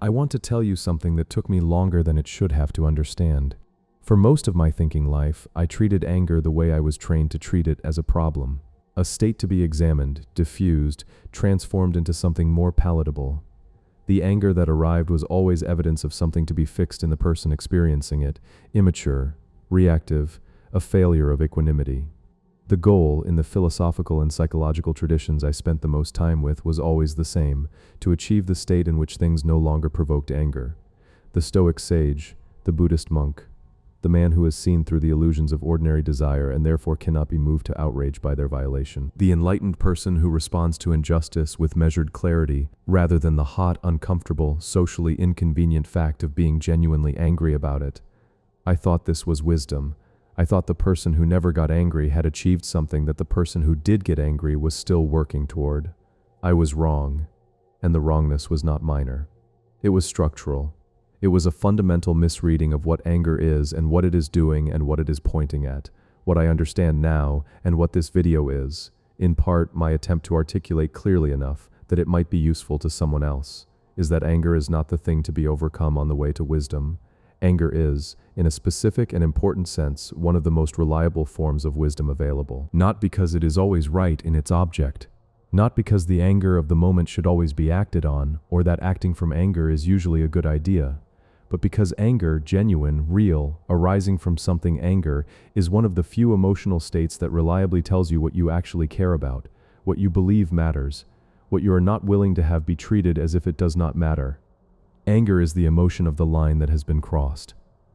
I want to tell you something that took me longer than it should have to understand. For most of my thinking life, I treated anger the way I was trained to treat it, as a problem. A state to be examined, diffused, transformed into something more palatable. The anger that arrived was always evidence of something to be fixed in the person experiencing it, immature, reactive, a failure of equanimity. The goal, in the philosophical and psychological traditions I spent the most time with, was always the same: to achieve the state in which things no longer provoked anger. The Stoic sage, the Buddhist monk, the man who has seen through the illusions of ordinary desire and therefore cannot be moved to outrage by their violation. The enlightened person who responds to injustice with measured clarity, rather than the hot, uncomfortable, socially inconvenient fact of being genuinely angry about it. I thought this was wisdom. I thought the person who never got angry had achieved something that the person who did get angry was still working toward. I was wrong, and the wrongness was not minor. It was structural. It was a fundamental misreading of what anger is and what it is doing and what it is pointing at. What I understand now, and what this video is, in part my attempt to articulate clearly enough that it might be useful to someone else, is that anger is not the thing to be overcome on the way to wisdom. Anger is, in a specific and important sense, one of the most reliable forms of wisdom available. Not because it is always right in its object. Not because the anger of the moment should always be acted on, or that acting from anger is usually a good idea. But because anger, genuine, real, arising from something anger, is one of the few emotional states that reliably tells you what you actually care about, what you believe matters, what you are not willing to have be treated as if it does not matter. Anger is the emotion of the line that has been crossed,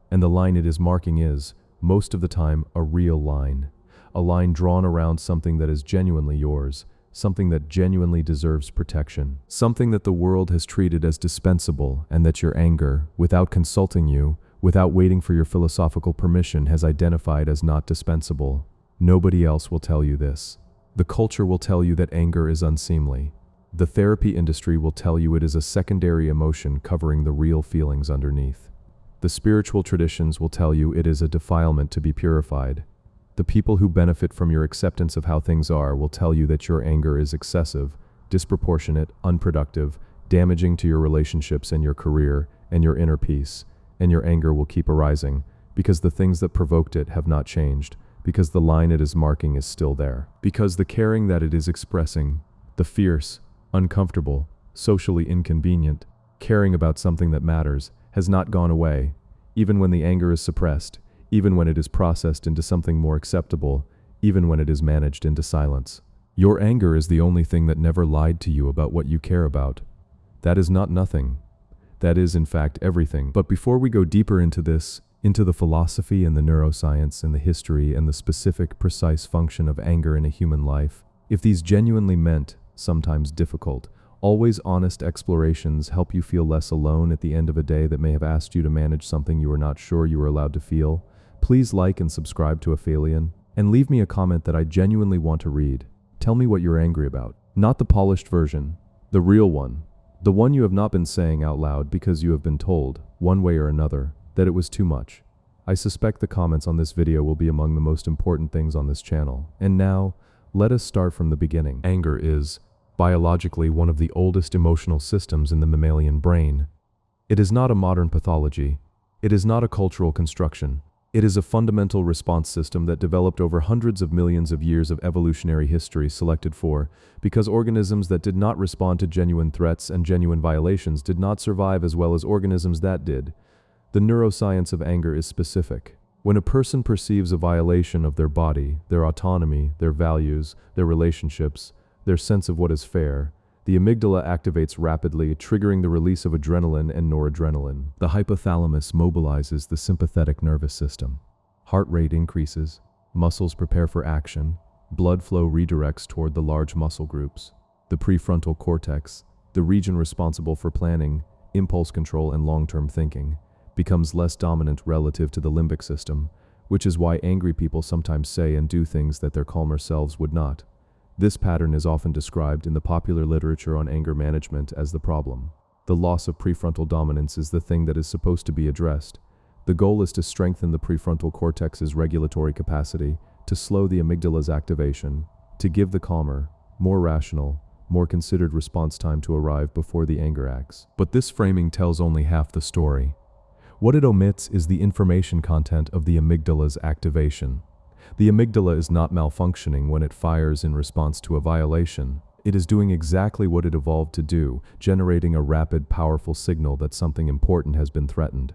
and the line it is marking is, most of the time, a real line. A line drawn around something that is genuinely yours, something that genuinely deserves protection, something that the world has treated as dispensable, and that your anger, without consulting you, without waiting for your philosophical permission, has identified as not dispensable. Nobody else will tell you this. The culture will tell you that anger is unseemly. The therapy industry will tell you it is a secondary emotion covering the real feelings underneath. The spiritual traditions will tell you it is a defilement to be purified. The people who benefit from your acceptance of how things are will tell you that your anger is excessive, disproportionate, unproductive, damaging to your relationships and your career and your inner peace, and your anger will keep arising because the things that provoked it have not changed, because the line it is marking is still there, because the caring that it is expressing, the fierce, uncomfortable, socially inconvenient, caring about something that matters, has not gone away, even when the anger is suppressed, even when it is processed into something more acceptable, even when it is managed into silence. Your anger is the only thing that never lied to you about what you care about. That is not nothing. That is, in fact, everything. But before we go deeper into this, into the philosophy and the neuroscience and the history and the specific, precise function of anger in a human life, if these genuinely meant, sometimes difficult, always honest explorations help you feel less alone at the end of a day that may have asked you to manage something you were not sure you were allowed to feel, please like and subscribe to Aphelion, and leave me a comment that I genuinely want to read. Tell me what you're angry about. Not the polished version, the real one. The one you have not been saying out loud because you have been told, one way or another, that it was too much. I suspect the comments on this video will be among the most important things on this channel. And now, let us start from the beginning. Anger is, biologically, one of the oldest emotional systems in the mammalian brain. It is not a modern pathology. It is not a cultural construction. It is a fundamental response system that developed over hundreds of millions of years of evolutionary history selected for, because organisms that did not respond to genuine threats and genuine violations did not survive as well as organisms that did. The neuroscience of anger is specific. When a person perceives a violation of their body, their autonomy, their values, their relationships, their sense of what is fair, the amygdala activates rapidly, triggering the release of adrenaline and noradrenaline. The hypothalamus mobilizes the sympathetic nervous system. Heart rate increases, muscles prepare for action, blood flow redirects toward the large muscle groups. The prefrontal cortex, the region responsible for planning, impulse control, and long-term thinking, becomes less dominant relative to the limbic system, which is why angry people sometimes say and do things that their calmer selves would not. This pattern is often described in the popular literature on anger management as the problem. The loss of prefrontal dominance is the thing that is supposed to be addressed. The goal is to strengthen the prefrontal cortex's regulatory capacity, to slow the amygdala's activation, to give the calmer, more rational, more considered response time to arrive before the anger acts. But this framing tells only half the story. What it omits is the information content of the amygdala's activation. The amygdala is not malfunctioning when it fires in response to a violation. It is doing exactly what it evolved to do, generating a rapid, powerful signal that something important has been threatened.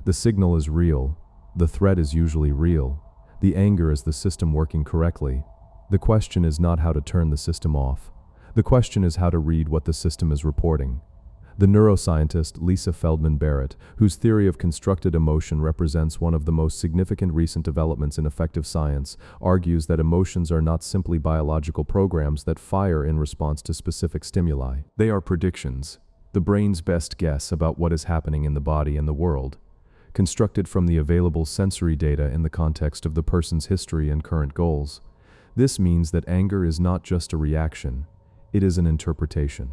The signal is real. The threat is usually real. The anger is the system working correctly. The question is not how to turn the system off. The question is how to read what the system is reporting. The neuroscientist Lisa Feldman Barrett, whose theory of constructed emotion represents one of the most significant recent developments in affective science, argues that emotions are not simply biological programs that fire in response to specific stimuli. They are predictions, the brain's best guess about what is happening in the body and the world, constructed from the available sensory data in the context of the person's history and current goals. This means that anger is not just a reaction, it is an interpretation.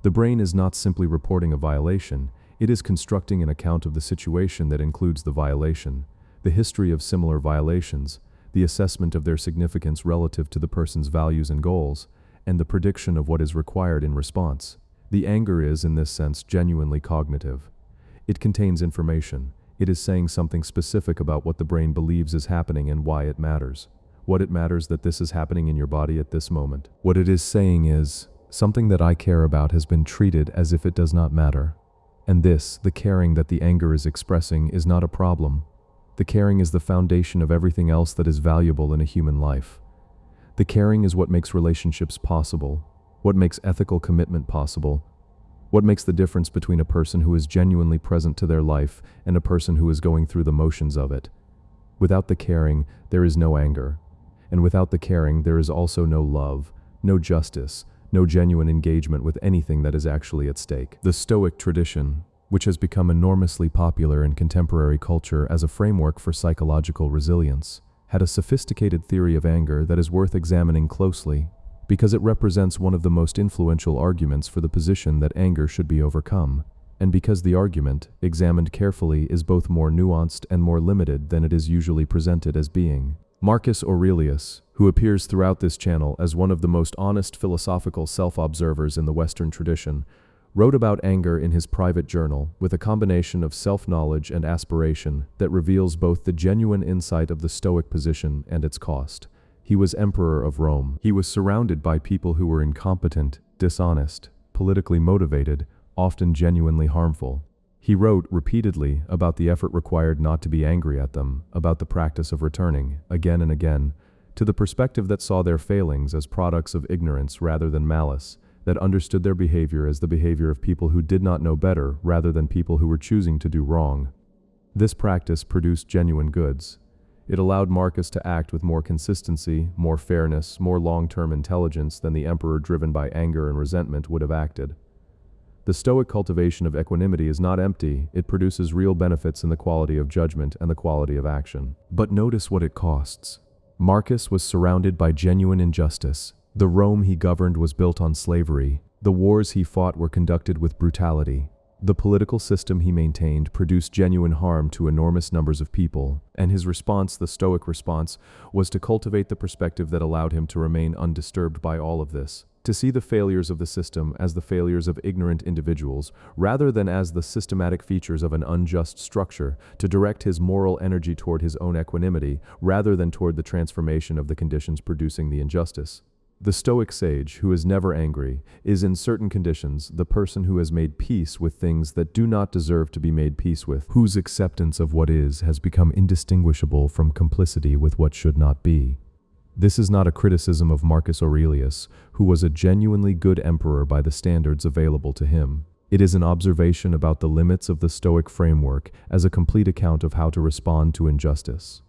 The brain is not simply reporting a violation, it is constructing an account of the situation that includes the violation, the history of similar violations, the assessment of their significance relative to the person's values and goals, and the prediction of what is required in response. The anger is, in this sense, genuinely cognitive. It contains information. It is saying something specific about what the brain believes is happening and why it matters. What it matters that this is happening in your body at this moment. What it is saying is, something that I care about has been treated as if it does not matter. And this, the caring that the anger is expressing, is not a problem. The caring is the foundation of everything else that is valuable in a human life. The caring is what makes relationships possible, what makes ethical commitment possible, what makes the difference between a person who is genuinely present to their life and a person who is going through the motions of it. Without the caring, there is no anger. And without the caring, there is also no love, no justice, no genuine engagement with anything that is actually at stake. The Stoic tradition, which has become enormously popular in contemporary culture as a framework for psychological resilience, had a sophisticated theory of anger that is worth examining closely, because it represents one of the most influential arguments for the position that anger should be overcome, and because the argument, examined carefully, is both more nuanced and more limited than it is usually presented as being. Marcus Aurelius, who appears throughout this channel as one of the most honest philosophical self-observers in the Western tradition, wrote about anger in his private journal with a combination of self-knowledge and aspiration that reveals both the genuine insight of the Stoic position and its cost. He was emperor of Rome. He was surrounded by people who were incompetent, dishonest, politically motivated, often genuinely harmful. He wrote repeatedly about the effort required not to be angry at them, about the practice of returning, again and again, to the perspective that saw their failings as products of ignorance rather than malice, that understood their behavior as the behavior of people who did not know better rather than people who were choosing to do wrong. This practice produced genuine goods. It allowed Marcus to act with more consistency, more fairness, more long-term intelligence than the emperor driven by anger and resentment would have acted. The Stoic cultivation of equanimity is not empty, it produces real benefits in the quality of judgment and the quality of action. But notice what it costs. Marcus was surrounded by genuine injustice. The Rome he governed was built on slavery. The wars he fought were conducted with brutality. The political system he maintained produced genuine harm to enormous numbers of people, and his response, the Stoic response, was to cultivate the perspective that allowed him to remain undisturbed by all of this. To see the failures of the system as the failures of ignorant individuals, rather than as the systematic features of an unjust structure, to direct his moral energy toward his own equanimity, rather than toward the transformation of the conditions producing the injustice. The Stoic sage, who is never angry, is in certain conditions the person who has made peace with things that do not deserve to be made peace with, whose acceptance of what is has become indistinguishable from complicity with what should not be. This is not a criticism of Marcus Aurelius, who was a genuinely good emperor by the standards available to him. It is an observation about the limits of the Stoic framework as a complete account of how to respond to injustice.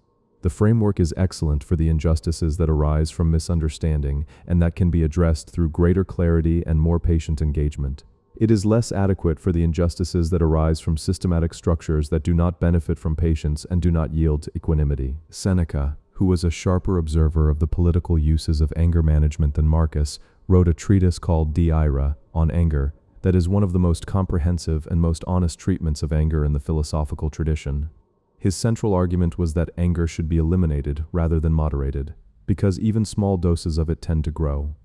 The framework is excellent for the injustices that arise from misunderstanding and that can be addressed through greater clarity and more patient engagement. It is less adequate for the injustices that arise from systematic structures that do not benefit from patience and do not yield to equanimity. Seneca, who was a sharper observer of the political uses of anger management than Marcus, wrote a treatise called De Ira, on anger, that is one of the most comprehensive and most honest treatments of anger in the philosophical tradition. His central argument was that anger should be eliminated rather than moderated, because even small doses of it tend to grow.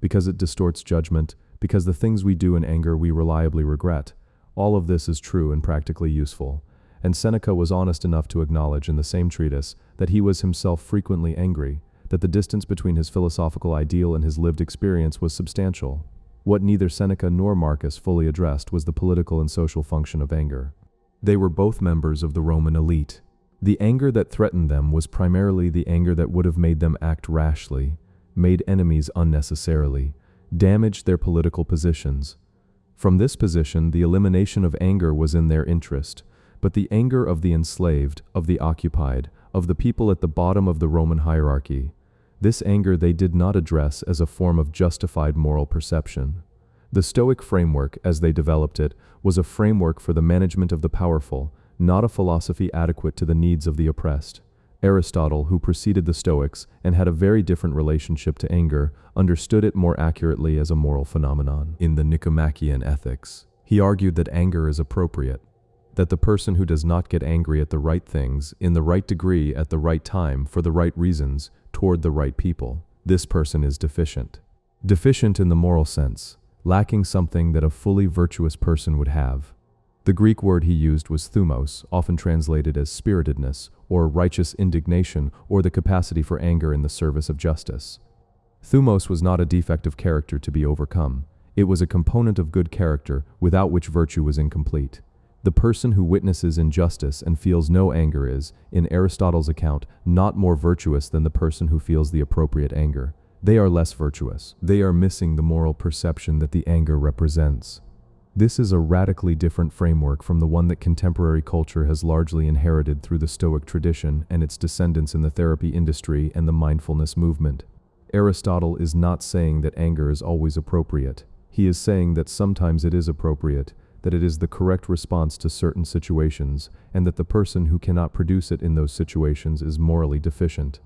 because it distorts judgment, because the things we do in anger we reliably regret. All of this is true and practically useful. And Seneca was honest enough to acknowledge in the same treatise that he was himself frequently angry, that the distance between his philosophical ideal and his lived experience was substantial. What neither Seneca nor Marcus fully addressed was the political and social function of anger. They were both members of the Roman elite. The anger that threatened them was primarily the anger that would have made them act rashly, made enemies unnecessarily, damaged their political positions. From this position, the elimination of anger was in their interest, but the anger of the enslaved, of the occupied, of the people at the bottom of the Roman hierarchy, this anger they did not address as a form of justified moral perception. The Stoic framework, as they developed it, was a framework for the management of the powerful, not a philosophy adequate to the needs of the oppressed. Aristotle, who preceded the Stoics and had a very different relationship to anger, understood it more accurately as a moral phenomenon. In the Nicomachean Ethics, he argued that anger is appropriate, that the person who does not get angry at the right things, in the right degree, at the right time, for the right reasons, toward the right people, this person is deficient. Deficient in the moral sense, lacking something that a fully virtuous person would have. The Greek word he used was thumos, often translated as spiritedness, or righteous indignation, or the capacity for anger in the service of justice. Thumos was not a defect of character to be overcome. It was a component of good character, without which virtue was incomplete. The person who witnesses injustice and feels no anger is, in Aristotle's account, not more virtuous than the person who feels the appropriate anger. They are less virtuous. They are missing the moral perception that the anger represents. This is a radically different framework from the one that contemporary culture has largely inherited through the Stoic tradition and its descendants in the therapy industry and the mindfulness movement. Aristotle is not saying that anger is always appropriate. He is saying that sometimes it is appropriate, that it is the correct response to certain situations, and that the person who cannot produce it in those situations is morally deficient.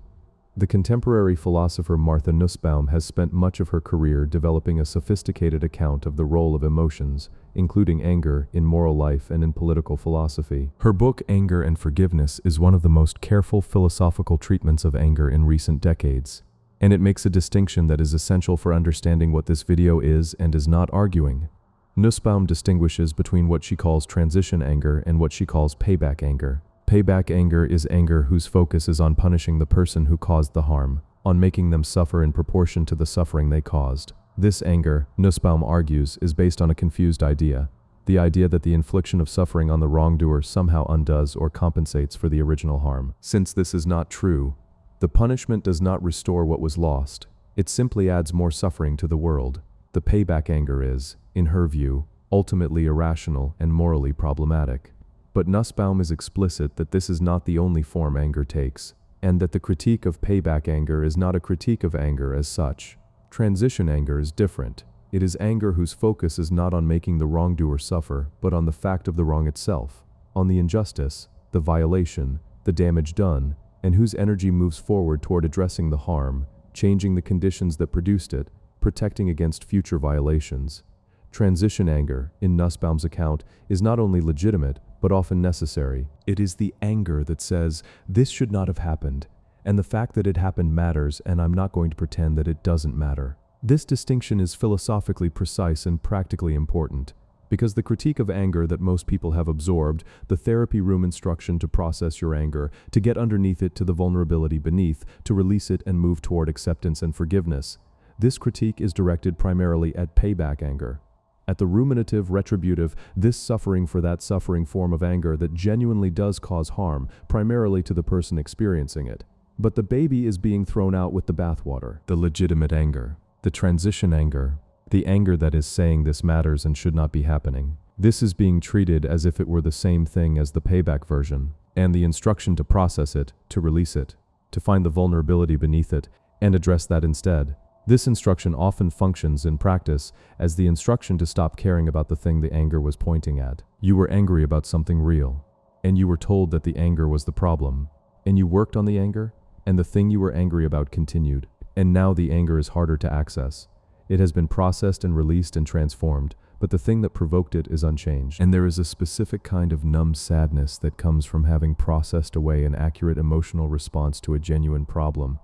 The contemporary philosopher Martha Nussbaum has spent much of her career developing a sophisticated account of the role of emotions, including anger, in moral life and in political philosophy. Her book, Anger and Forgiveness, is one of the most careful philosophical treatments of anger in recent decades, and it makes a distinction that is essential for understanding what this video is and is not arguing. Nussbaum distinguishes between what she calls transition anger and what she calls payback anger. Payback anger is anger whose focus is on punishing the person who caused the harm, on making them suffer in proportion to the suffering they caused. This anger, Nussbaum argues, is based on a confused idea. The idea that the infliction of suffering on the wrongdoer somehow undoes or compensates for the original harm. Since this is not true, the punishment does not restore what was lost. It simply adds more suffering to the world. The payback anger is, in her view, ultimately irrational and morally problematic. But Nussbaum is explicit that this is not the only form anger takes, and that the critique of payback anger is not a critique of anger as such. Transition anger is different. It is anger whose focus is not on making the wrongdoer suffer, but on the fact of the wrong itself, on the injustice, the violation, the damage done, and whose energy moves forward toward addressing the harm, changing the conditions that produced it, protecting against future violations. Transition anger, in Nussbaum's account, is not only legitimate, but often necessary. It is the anger that says, this should not have happened, and the fact that it happened matters, and I'm not going to pretend that it doesn't matter. This distinction is philosophically precise and practically important, because the critique of anger that most people have absorbed, the therapy room instruction to process your anger, to get underneath it to the vulnerability beneath, to release it and move toward acceptance and forgiveness, this critique is directed primarily at payback anger. At the ruminative, retributive, this suffering for that suffering form of anger that genuinely does cause harm, primarily to the person experiencing it. But the baby is being thrown out with the bathwater. The legitimate anger, the transition anger, the anger that is saying this matters and should not be happening. This is being treated as if it were the same thing as the payback version, and the instruction to process it, to release it, to find the vulnerability beneath it, and address that instead. This instruction often functions in practice as the instruction to stop caring about the thing the anger was pointing at. You were angry about something real, and you were told that the anger was the problem, and you worked on the anger, and the thing you were angry about continued, and now the anger is harder to access. It has been processed and released and transformed, but the thing that provoked it is unchanged. And there is a specific kind of numb sadness that comes from having processed away an accurate emotional response to a genuine problem.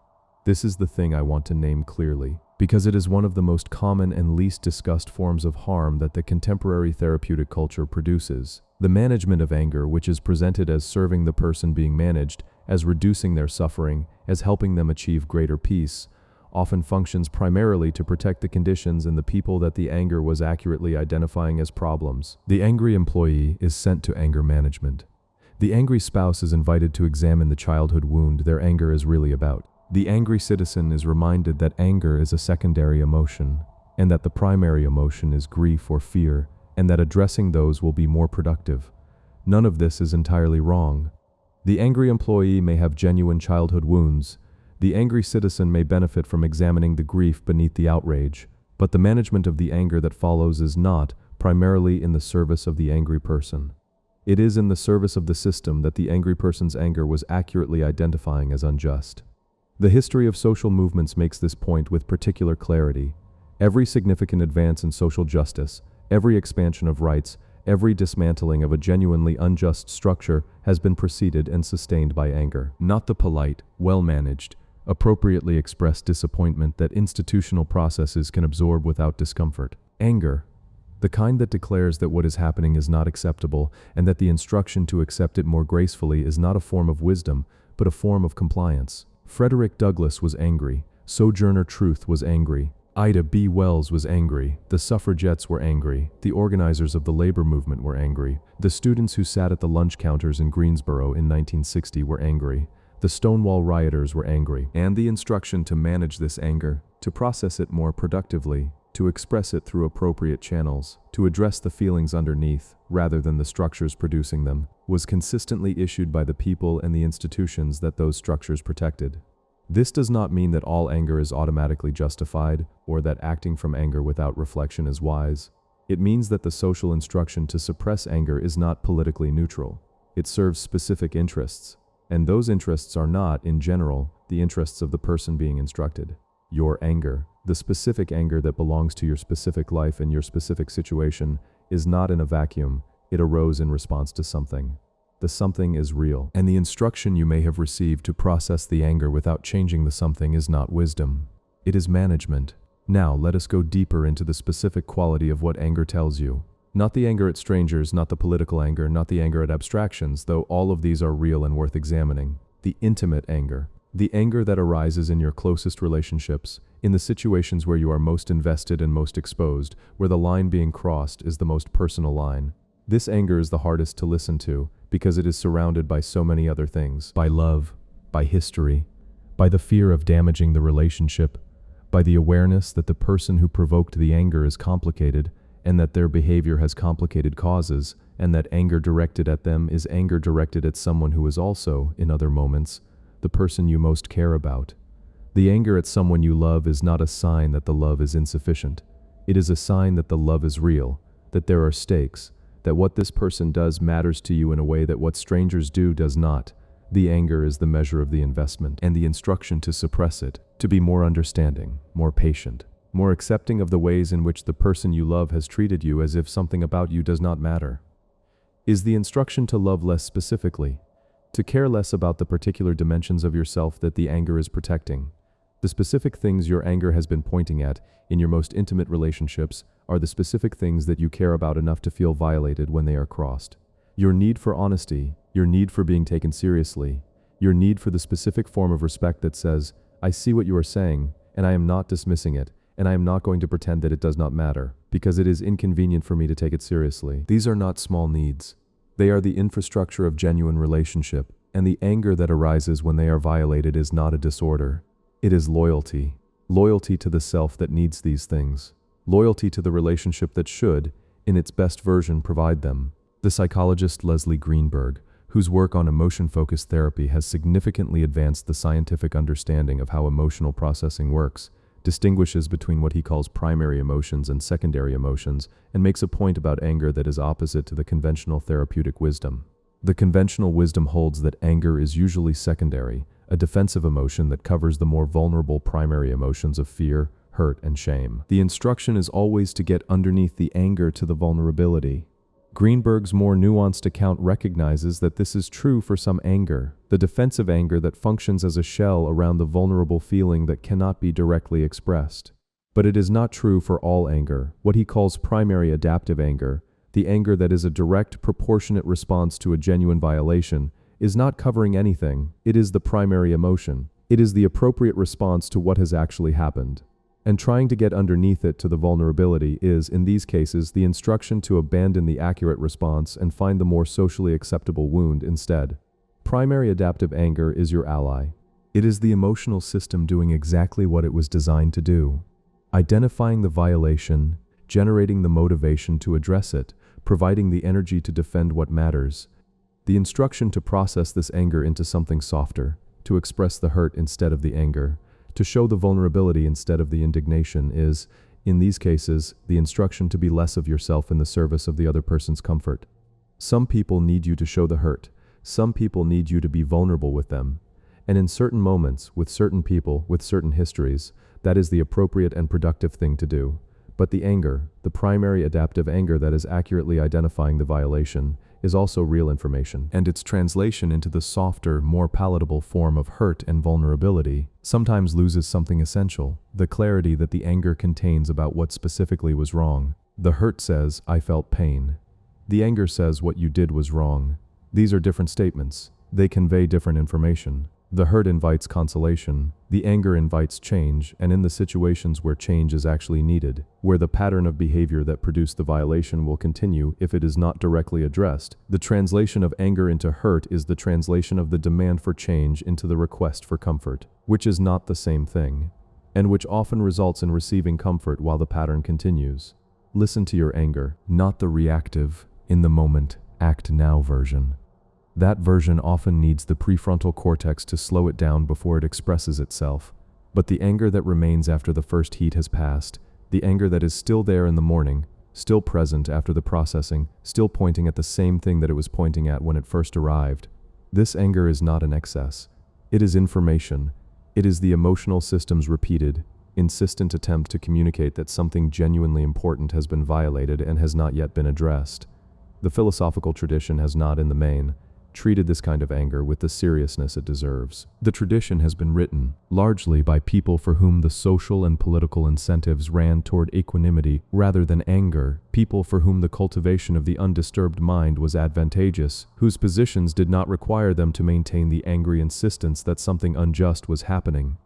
This is the thing I want to name clearly, because it is one of the most common and least discussed forms of harm that the contemporary therapeutic culture produces. The management of anger, which is presented as serving the person being managed, as reducing their suffering, as helping them achieve greater peace, often functions primarily to protect the conditions and the people that the anger was accurately identifying as problems. The angry employee is sent to anger management. The angry spouse is invited to examine the childhood wound their anger is really about. The angry citizen is reminded that anger is a secondary emotion, and that the primary emotion is grief or fear, and that addressing those will be more productive. None of this is entirely wrong. The angry employee may have genuine childhood wounds. The angry citizen may benefit from examining the grief beneath the outrage, but the management of the anger that follows is not primarily in the service of the angry person. It is in the service of the system that the angry person's anger was accurately identifying as unjust. The history of social movements makes this point with particular clarity. Every significant advance in social justice, every expansion of rights, every dismantling of a genuinely unjust structure has been preceded and sustained by anger. Not the polite, well-managed, appropriately expressed disappointment that institutional processes can absorb without discomfort. Anger, the kind that declares that what is happening is not acceptable and that the instruction to accept it more gracefully is not a form of wisdom, but a form of compliance. Frederick Douglass was angry. Sojourner Truth was angry. Ida B. Wells was angry. The suffragettes were angry. The organizers of the labor movement were angry. The students who sat at the lunch counters in Greensboro in 1960 were angry. The Stonewall rioters were angry. And the instruction to manage this anger, to process it more productively, to express it through appropriate channels, to address the feelings underneath, rather than the structures producing them, was consistently issued by the people and the institutions that those structures protected. This does not mean that all anger is automatically justified, or that acting from anger without reflection is wise. It means that the social instruction to suppress anger is not politically neutral. It serves specific interests, and those interests are not, in general, the interests of the person being instructed. Your anger, the specific anger that belongs to your specific life and your specific situation, is not in a vacuum. It arose in response to something. The something is real, and the instruction you may have received to process the anger without changing the something is not wisdom. It is management. Now, let us go deeper into the specific quality of what anger tells you. Not the anger at strangers, not the political anger, not the anger at abstractions, though all of these are real and worth examining. The intimate anger. The anger that arises in your closest relationships, in the situations where you are most invested and most exposed, where the line being crossed is the most personal line. This anger is the hardest to listen to because it is surrounded by so many other things. By love, by history, by the fear of damaging the relationship, by the awareness that the person who provoked the anger is complicated and that their behavior has complicated causes, and that anger directed at them is anger directed at someone who is also, in other moments, the person you most care about. The anger at someone you love is not a sign that the love is insufficient. It is a sign that the love is real, that there are stakes, that what this person does matters to you in a way that what strangers do does not. The anger is the measure of the investment and the instruction to suppress it, to be more understanding, more patient, more accepting of the ways in which the person you love has treated you as if something about you does not matter. Is the instruction to love less specifically, to care less about the particular dimensions of yourself that the anger is protecting. The specific things your anger has been pointing at in your most intimate relationships are the specific things that you care about enough to feel violated when they are crossed. Your need for honesty, your need for being taken seriously, your need for the specific form of respect that says, I see what you are saying, and I am not dismissing it, and I am not going to pretend that it does not matter, because it is inconvenient for me to take it seriously. These are not small needs. They are the infrastructure of genuine relationship, and the anger that arises when they are violated is not a disorder. It is loyalty. Loyalty to the self that needs these things. Loyalty to the relationship that should, in its best version, provide them. The psychologist Leslie Greenberg, whose work on emotion-focused therapy has significantly advanced the scientific understanding of how emotional processing works, distinguishes between what he calls primary emotions and secondary emotions, and makes a point about anger that is opposite to the conventional therapeutic wisdom. The conventional wisdom holds that anger is usually secondary, a defensive emotion that covers the more vulnerable primary emotions of fear, hurt, and shame. The instruction is always to get underneath the anger to the vulnerability. Greenberg's more nuanced account recognizes that this is true for some anger, the defensive anger that functions as a shell around the vulnerable feeling that cannot be directly expressed. But it is not true for all anger. What he calls primary adaptive anger, the anger that is a direct, proportionate response to a genuine violation, is not covering anything. It is the primary emotion. It is the appropriate response to what has actually happened. And trying to get underneath it to the vulnerability is, in these cases, the instruction to abandon the accurate response and find the more socially acceptable wound instead. Primary adaptive anger is your ally. It is the emotional system doing exactly what it was designed to do. Identifying the violation, generating the motivation to address it, providing the energy to defend what matters. The instruction to process this anger into something softer, to express the hurt instead of the anger, to show the vulnerability instead of the indignation is, in these cases, the instruction to be less of yourself in the service of the other person's comfort. Some people need you to show the hurt. Some people need you to be vulnerable with them. And in certain moments, with certain people, with certain histories, that is the appropriate and productive thing to do. But the anger, the primary adaptive anger that is accurately identifying the violation, is also real information, and its translation into the softer, more palatable form of hurt and vulnerability sometimes loses something essential, the clarity that the anger contains about what specifically was wrong. The hurt says, "I felt pain." The anger says, "What you did was wrong." These are different statements. They convey different information. The hurt invites consolation, the anger invites change, and in the situations where change is actually needed, where the pattern of behavior that produced the violation will continue if it is not directly addressed, the translation of anger into hurt is the translation of the demand for change into the request for comfort, which is not the same thing, and which often results in receiving comfort while the pattern continues. Listen to your anger, not the reactive, in the moment, act now version. That version often needs the prefrontal cortex to slow it down before it expresses itself. But the anger that remains after the first heat has passed, the anger that is still there in the morning, still present after the processing, still pointing at the same thing that it was pointing at when it first arrived, this anger is not an excess. It is information. It is the emotional system's repeated, insistent attempt to communicate that something genuinely important has been violated and has not yet been addressed. The philosophical tradition has not, in the main, treated this kind of anger with the seriousness it deserves. The tradition has been written largely by people for whom the social and political incentives ran toward equanimity rather than anger, people for whom the cultivation of the undisturbed mind was advantageous, whose positions did not require them to maintain the angry insistence that something unjust was happening.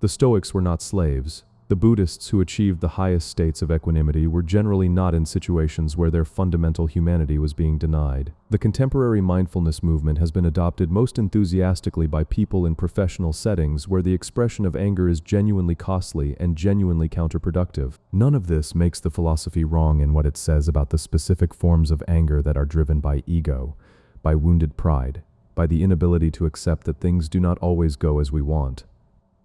The Stoics were not slaves. The Buddhists who achieved the highest states of equanimity were generally not in situations where their fundamental humanity was being denied. The contemporary mindfulness movement has been adopted most enthusiastically by people in professional settings where the expression of anger is genuinely costly and genuinely counterproductive. None of this makes the philosophy wrong in what it says about the specific forms of anger that are driven by ego, by wounded pride, by the inability to accept that things do not always go as we want.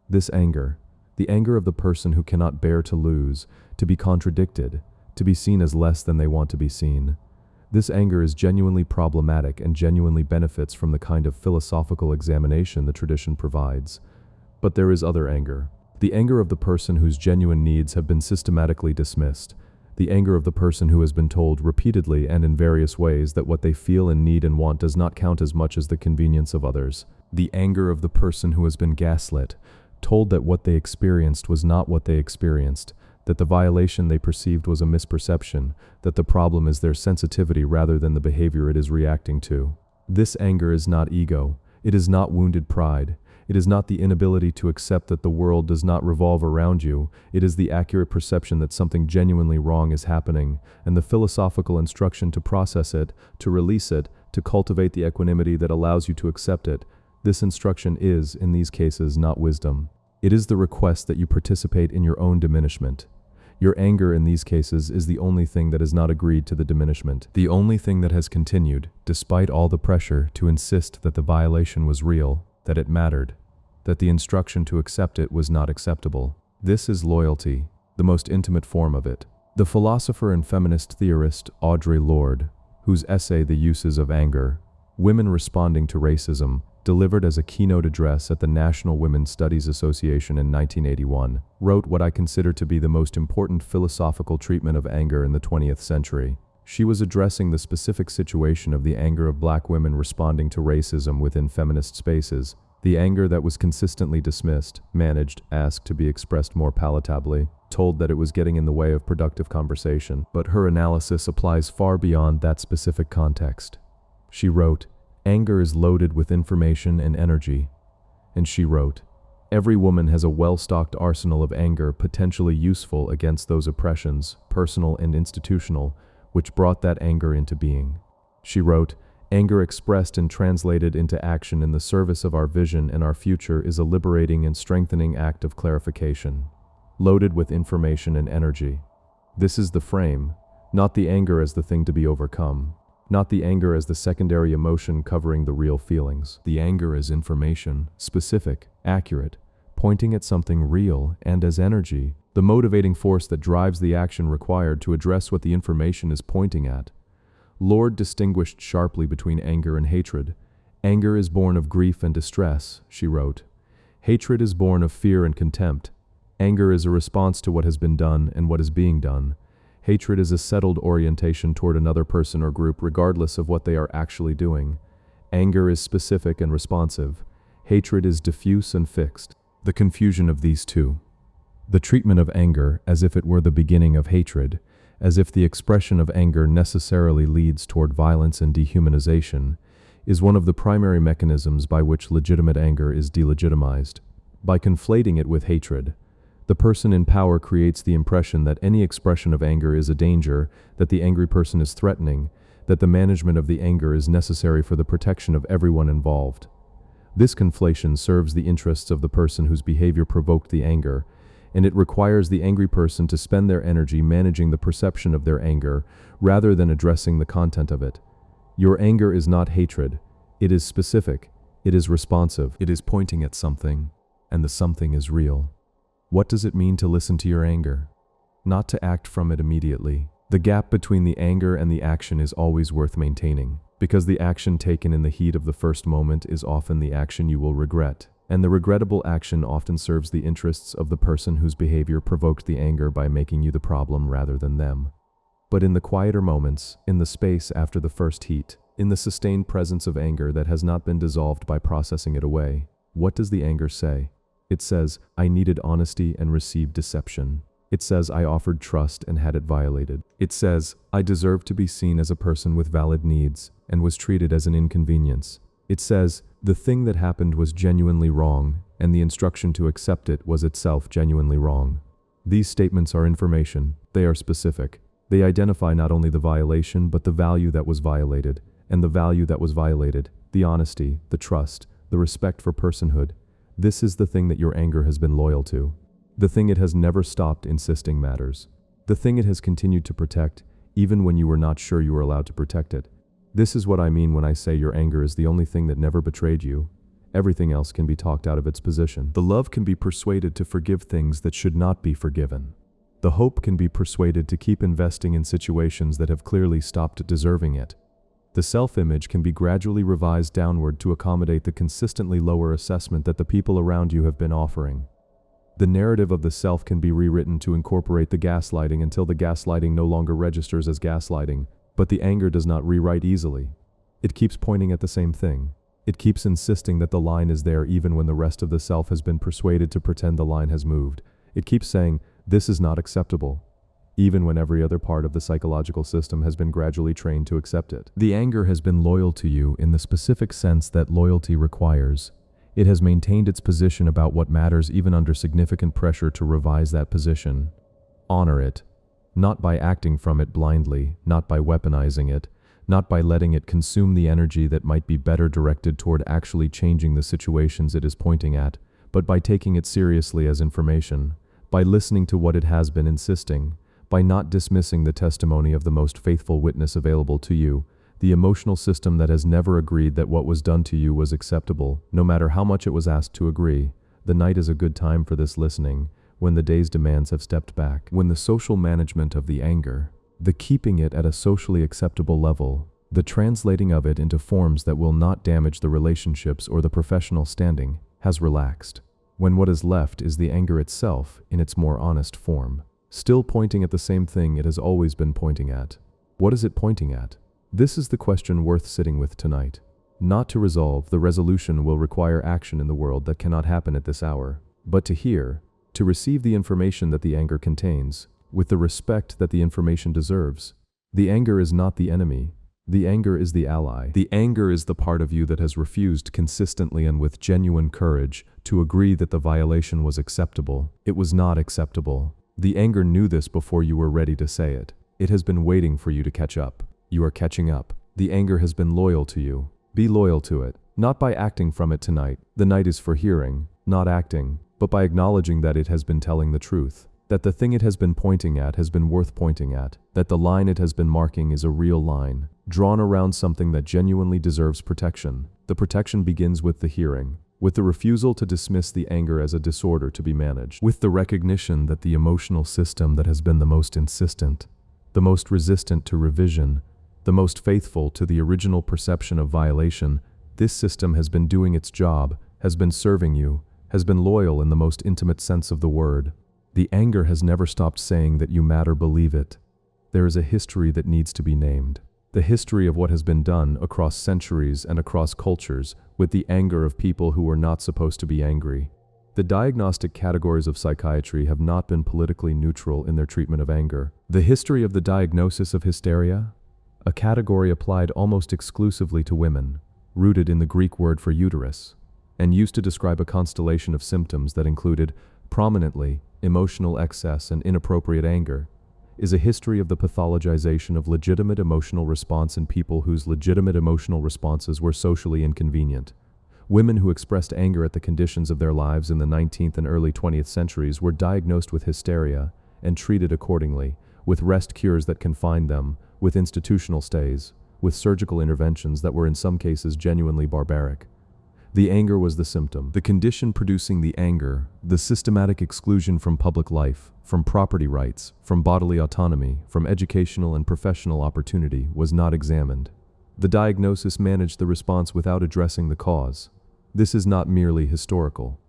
This anger, the anger of the person who cannot bear to lose, to be contradicted, to be seen as less than they want to be seen. This anger is genuinely problematic and genuinely benefits from the kind of philosophical examination the tradition provides. But there is other anger. The anger of the person whose genuine needs have been systematically dismissed. The anger of the person who has been told repeatedly and in various ways that what they feel and need and want does not count as much as the convenience of others. The anger of the person who has been gaslit, told that what they experienced was not what they experienced, that the violation they perceived was a misperception, that the problem is their sensitivity rather than the behavior it is reacting to. This anger is not ego. It is not wounded pride. It is not the inability to accept that the world does not revolve around you. It is the accurate perception that something genuinely wrong is happening, and the philosophical instruction to process it, to release it, to cultivate the equanimity that allows you to accept it. This instruction is, in these cases, not wisdom. It is the request that you participate in your own diminishment. Your anger in these cases is the only thing that has not agreed to the diminishment, the only thing that has continued, despite all the pressure, to insist that the violation was real, that it mattered, that the instruction to accept it was not acceptable. This is loyalty, the most intimate form of it. The philosopher and feminist theorist Audre Lorde, whose essay The Uses of Anger, Women Responding to Racism, delivered as a keynote address at the National Women's Studies Association in 1981, wrote what I consider to be the most important philosophical treatment of anger in the 20th century. She was addressing the specific situation of the anger of Black women responding to racism within feminist spaces, The anger that was consistently dismissed, managed, asked to be expressed more palatably, told that it was getting in the way of productive conversation, but her analysis applies far beyond that specific context. She wrote, "Anger is loaded with information and energy." And she wrote, "Every woman has a well-stocked arsenal of anger potentially useful against those oppressions, personal and institutional, which brought that anger into being." She wrote, "Anger expressed and translated into action in the service of our vision and our future is a liberating and strengthening act of clarification, loaded with information and energy." This is the frame, not the anger as the thing to be overcome, not the anger as the secondary emotion covering the real feelings. The anger as information, specific, accurate, pointing at something real, and as energy, the motivating force that drives the action required to address what the information is pointing at. Lord distinguished sharply between anger and hatred. "Anger is born of grief and distress," she wrote. "Hatred is born of fear and contempt. Anger is a response to what has been done and what is being done. Hatred is a settled orientation toward another person or group regardless of what they are actually doing. Anger is specific and responsive. Hatred is diffuse and fixed." The confusion of these two. The treatment of anger as if it were the beginning of hatred, as if the expression of anger necessarily leads toward violence and dehumanization, is one of the primary mechanisms by which legitimate anger is delegitimized. By conflating it with hatred, the person in power creates the impression that any expression of anger is a danger, that the angry person is threatening, that the management of the anger is necessary for the protection of everyone involved. This conflation serves the interests of the person whose behavior provoked the anger, and it requires the angry person to spend their energy managing the perception of their anger rather than addressing the content of it. Your anger is not hatred. It is specific. It is responsive. It is pointing at something, and the something is real. What does it mean to listen to your anger? Not to act from it immediately. The gap between the anger and the action is always worth maintaining, because the action taken in the heat of the first moment is often the action you will regret. And the regrettable action often serves the interests of the person whose behavior provoked the anger by making you the problem rather than them. But in the quieter moments, in the space after the first heat, in the sustained presence of anger that has not been dissolved by processing it away, what does the anger say? It says, "I needed honesty and received deception." It says, "I offered trust and had it violated." It says, "I deserved to be seen as a person with valid needs and was treated as an inconvenience." It says, "The thing that happened was genuinely wrong, and the instruction to accept it was itself genuinely wrong." These statements are information. They are specific. They identify not only the violation, but the value that was violated, and the value that was violated, the honesty, the trust, the respect for personhood. This is the thing that your anger has been loyal to. The thing it has never stopped insisting matters. The thing it has continued to protect, even when you were not sure you were allowed to protect it. This is what I mean when I say your anger is the only thing that never betrayed you. Everything else can be talked out of its position. The love can be persuaded to forgive things that should not be forgiven. The hope can be persuaded to keep investing in situations that have clearly stopped deserving it. The self-image can be gradually revised downward to accommodate the consistently lower assessment that the people around you have been offering. The narrative of the self can be rewritten to incorporate the gaslighting until the gaslighting no longer registers as gaslighting, but the anger does not rewrite easily. It keeps pointing at the same thing. It keeps insisting that the line is there even when the rest of the self has been persuaded to pretend the line has moved. It keeps saying, "This is not acceptable," even when every other part of the psychological system has been gradually trained to accept it. The anger has been loyal to you in the specific sense that loyalty requires. It has maintained its position about what matters even under significant pressure to revise that position. Honor it. Not by acting from it blindly, not by weaponizing it, not by letting it consume the energy that might be better directed toward actually changing the situations it is pointing at, but by taking it seriously as information, by listening to what it has been insisting, by not dismissing the testimony of the most faithful witness available to you, the emotional system that has never agreed that what was done to you was acceptable, no matter how much it was asked to agree. The night is a good time for this listening, when the day's demands have stepped back, when the social management of the anger, the keeping it at a socially acceptable level, the translating of it into forms that will not damage the relationships or the professional standing, has relaxed. When what is left is the anger itself in its more honest form, still pointing at the same thing it has always been pointing at. What is it pointing at? This is the question worth sitting with tonight. Not to resolve, the resolution will require action in the world that cannot happen at this hour, but to hear, to receive the information that the anger contains, with the respect that the information deserves. The anger is not the enemy. The anger is the ally. The anger is the part of you that has refused consistently and with genuine courage to agree that the violation was acceptable. It was not acceptable. The anger knew this before you were ready to say it. It has been waiting for you to catch up. You are catching up. The anger has been loyal to you. Be loyal to it, not by acting from it tonight. The night is for hearing, not acting, but by acknowledging that it has been telling the truth, that the thing it has been pointing at has been worth pointing at, that the line it has been marking is a real line, drawn around something that genuinely deserves protection. The protection begins with the hearing, with the refusal to dismiss the anger as a disorder to be managed, with the recognition that the emotional system that has been the most insistent, the most resistant to revision, the most faithful to the original perception of violation, this system has been doing its job, has been serving you, has been loyal in the most intimate sense of the word. The anger has never stopped saying that you matter, believe it. There is a history that needs to be named. The history of what has been done across centuries and across cultures with the anger of people who were not supposed to be angry. The diagnostic categories of psychiatry have not been politically neutral in their treatment of anger. The history of the diagnosis of hysteria, a category applied almost exclusively to women, rooted in the Greek word for uterus, and used to describe a constellation of symptoms that included, prominently, emotional excess and inappropriate anger, is a history of the pathologization of legitimate emotional response in people whose legitimate emotional responses were socially inconvenient. Women who expressed anger at the conditions of their lives in the 19th and early 20th centuries were diagnosed with hysteria and treated accordingly, with rest cures that confined them, with institutional stays, with surgical interventions that were in some cases genuinely barbaric. The anger was the symptom, the condition producing the anger, the systematic exclusion from public life, from property rights, from bodily autonomy, from educational and professional opportunity was not examined. The diagnosis managed the response without addressing the cause. This is not merely historical.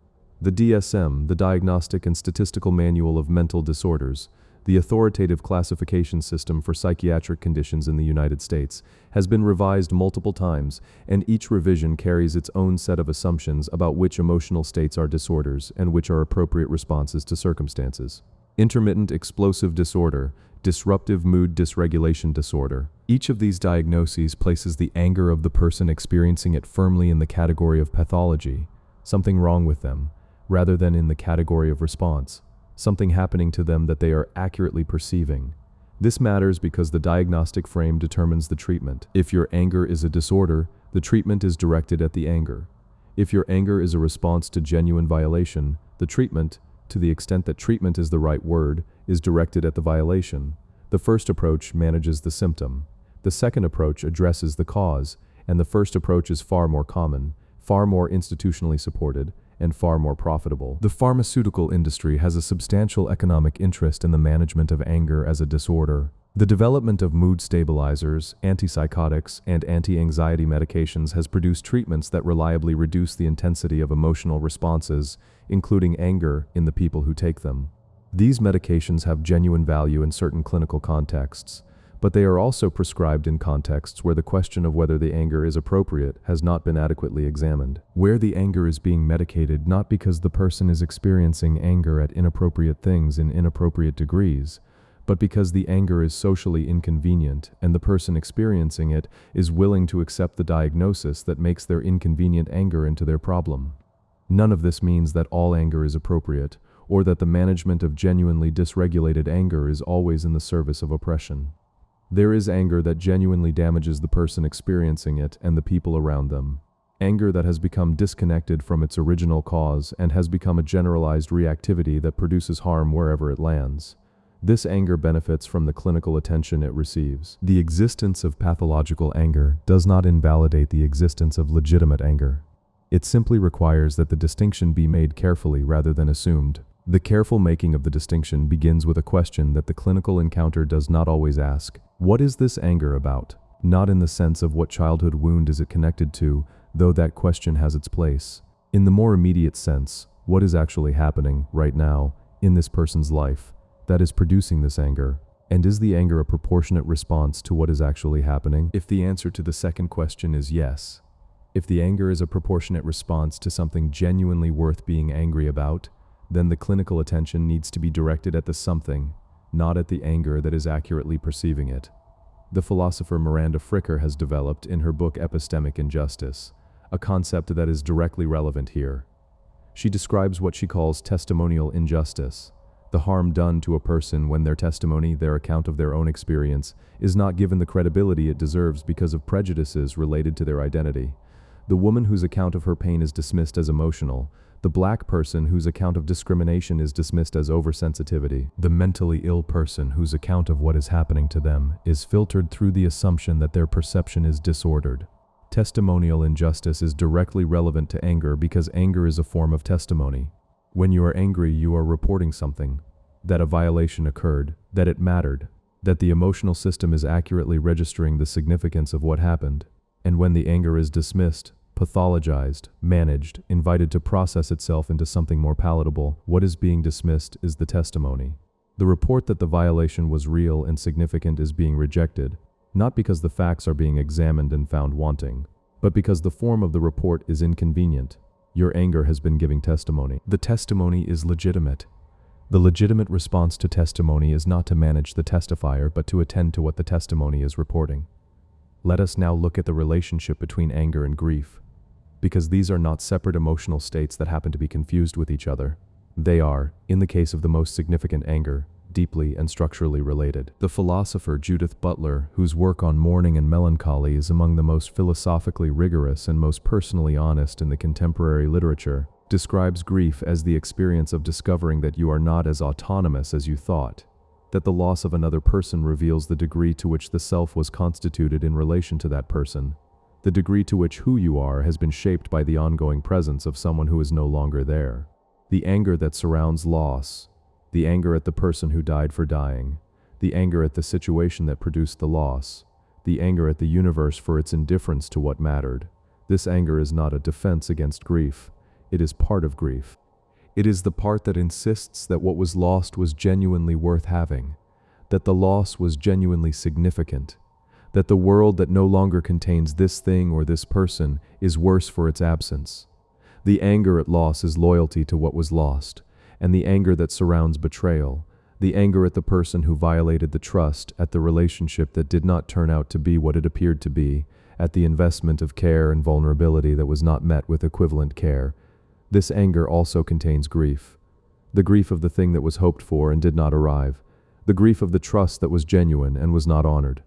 The DSM, the Diagnostic and Statistical Manual of Mental Disorders, the authoritative classification system for psychiatric conditions in the United States, has been revised multiple times, and each revision carries its own set of assumptions about which emotional states are disorders and which are appropriate responses to circumstances. Intermittent explosive disorder, disruptive mood dysregulation disorder. Each of these diagnoses places the anger of the person experiencing it firmly in the category of pathology, something wrong with them, rather than in the category of response, something happening to them that they are accurately perceiving. This matters because the diagnostic frame determines the treatment. If your anger is a disorder, the treatment is directed at the anger. If your anger is a response to genuine violation, the treatment, to the extent that treatment is the right word, is directed at the violation. The first approach manages the symptom. The second approach addresses the cause, and the first approach is far more common, far more institutionally supported, and far more profitable. The pharmaceutical industry has a substantial economic interest in the management of anger as a disorder. The development of mood stabilizers, antipsychotics, and anti-anxiety medications has produced treatments that reliably reduce the intensity of emotional responses, including anger, in the people who take them. These medications have genuine value in certain clinical contexts, but they are also prescribed in contexts where the question of whether the anger is appropriate has not been adequately examined. Where the anger is being medicated not because the person is experiencing anger at inappropriate things in inappropriate degrees, but because the anger is socially inconvenient and the person experiencing it is willing to accept the diagnosis that makes their inconvenient anger into their problem. None of this means that all anger is appropriate, or that the management of genuinely dysregulated anger is always in the service of oppression. There is anger that genuinely damages the person experiencing it and the people around them. Anger that has become disconnected from its original cause and has become a generalized reactivity that produces harm wherever it lands. This anger benefits from the clinical attention it receives. The existence of pathological anger does not invalidate the existence of legitimate anger. It simply requires that the distinction be made carefully rather than assumed. The careful making of the distinction begins with a question that the clinical encounter does not always ask. What is this anger about? Not in the sense of what childhood wound is it connected to, though that question has its place. In the more immediate sense, what is actually happening right now in this person's life that is producing this anger? And is the anger a proportionate response to what is actually happening? If the answer to the second question is yes, If the anger is a proportionate response to something genuinely worth being angry about, then the clinical attention needs to be directed at the something, not at the anger that is accurately perceiving it. The philosopher Miranda Fricker has developed in her book Epistemic Injustice a concept that is directly relevant here. She describes what she calls testimonial injustice, the harm done to a person when their testimony, their account of their own experience, is not given the credibility it deserves because of prejudices related to their identity. The woman whose account of her pain is dismissed as emotional, the black person whose account of discrimination is dismissed as oversensitivity, the mentally ill person whose account of what is happening to them is filtered through the assumption that their perception is disordered. Testimonial injustice is directly relevant to anger because anger is a form of testimony. When you are angry, you are reporting something, that a violation occurred, that it mattered, that the emotional system is accurately registering the significance of what happened. And when the anger is dismissed, pathologized, managed, invited to process itself into something more palatable, what is being dismissed is the testimony. The report that the violation was real and significant is being rejected, not because the facts are being examined and found wanting, but because the form of the report is inconvenient. Your anger has been giving testimony. The testimony is legitimate. The legitimate response to testimony is not to manage the testifier, but to attend to what the testimony is reporting. Let us now look at the relationship between anger and grief, because these are not separate emotional states that happen to be confused with each other. They are, in the case of the most significant anger, deeply and structurally related. The philosopher Judith Butler, whose work on mourning and melancholy is among the most philosophically rigorous and most personally honest in the contemporary literature, describes grief as the experience of discovering that you are not as autonomous as you thought, that the loss of another person reveals the degree to which the self was constituted in relation to that person, the degree to which who you are has been shaped by the ongoing presence of someone who is no longer there. The anger that surrounds loss, the anger at the person who died for dying, the anger at the situation that produced the loss, the anger at the universe for its indifference to what mattered. This anger is not a defense against grief. It is part of grief. It is the part that insists that what was lost was genuinely worth having, that the loss was genuinely significant, that the world that no longer contains this thing or this person is worse for its absence. The anger at loss is loyalty to what was lost, and the anger that surrounds betrayal, the anger at the person who violated the trust, at the relationship that did not turn out to be what it appeared to be, at the investment of care and vulnerability that was not met with equivalent care. This anger also contains grief. The grief of the thing that was hoped for and did not arrive. The grief of the trust that was genuine and was not honored.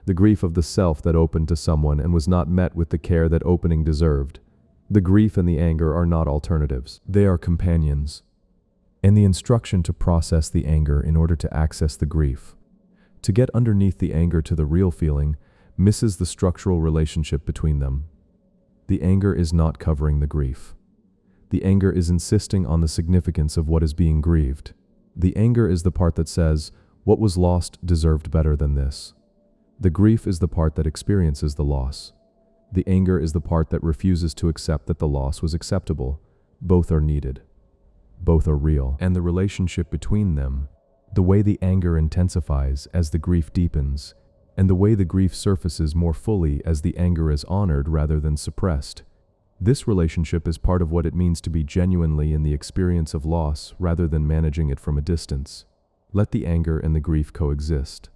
The grief of the self that opened to someone and was not met with the care that opening deserved. The grief and the anger are not alternatives. They are companions. And the instruction to process the anger in order to access the grief, to get underneath the anger to the real feeling, misses the structural relationship between them. The anger is not covering the grief. The anger is insisting on the significance of what is being grieved. The anger is the part that says, what was lost deserved better than this. The grief is the part that experiences the loss. The anger is the part that refuses to accept that the loss was acceptable. Both are needed. Both are real. And the relationship between them, the way the anger intensifies as the grief deepens, and the way the grief surfaces more fully as the anger is honored rather than suppressed. This relationship is part of what it means to be genuinely in the experience of loss rather than managing it from a distance. Let the anger and the grief coexist.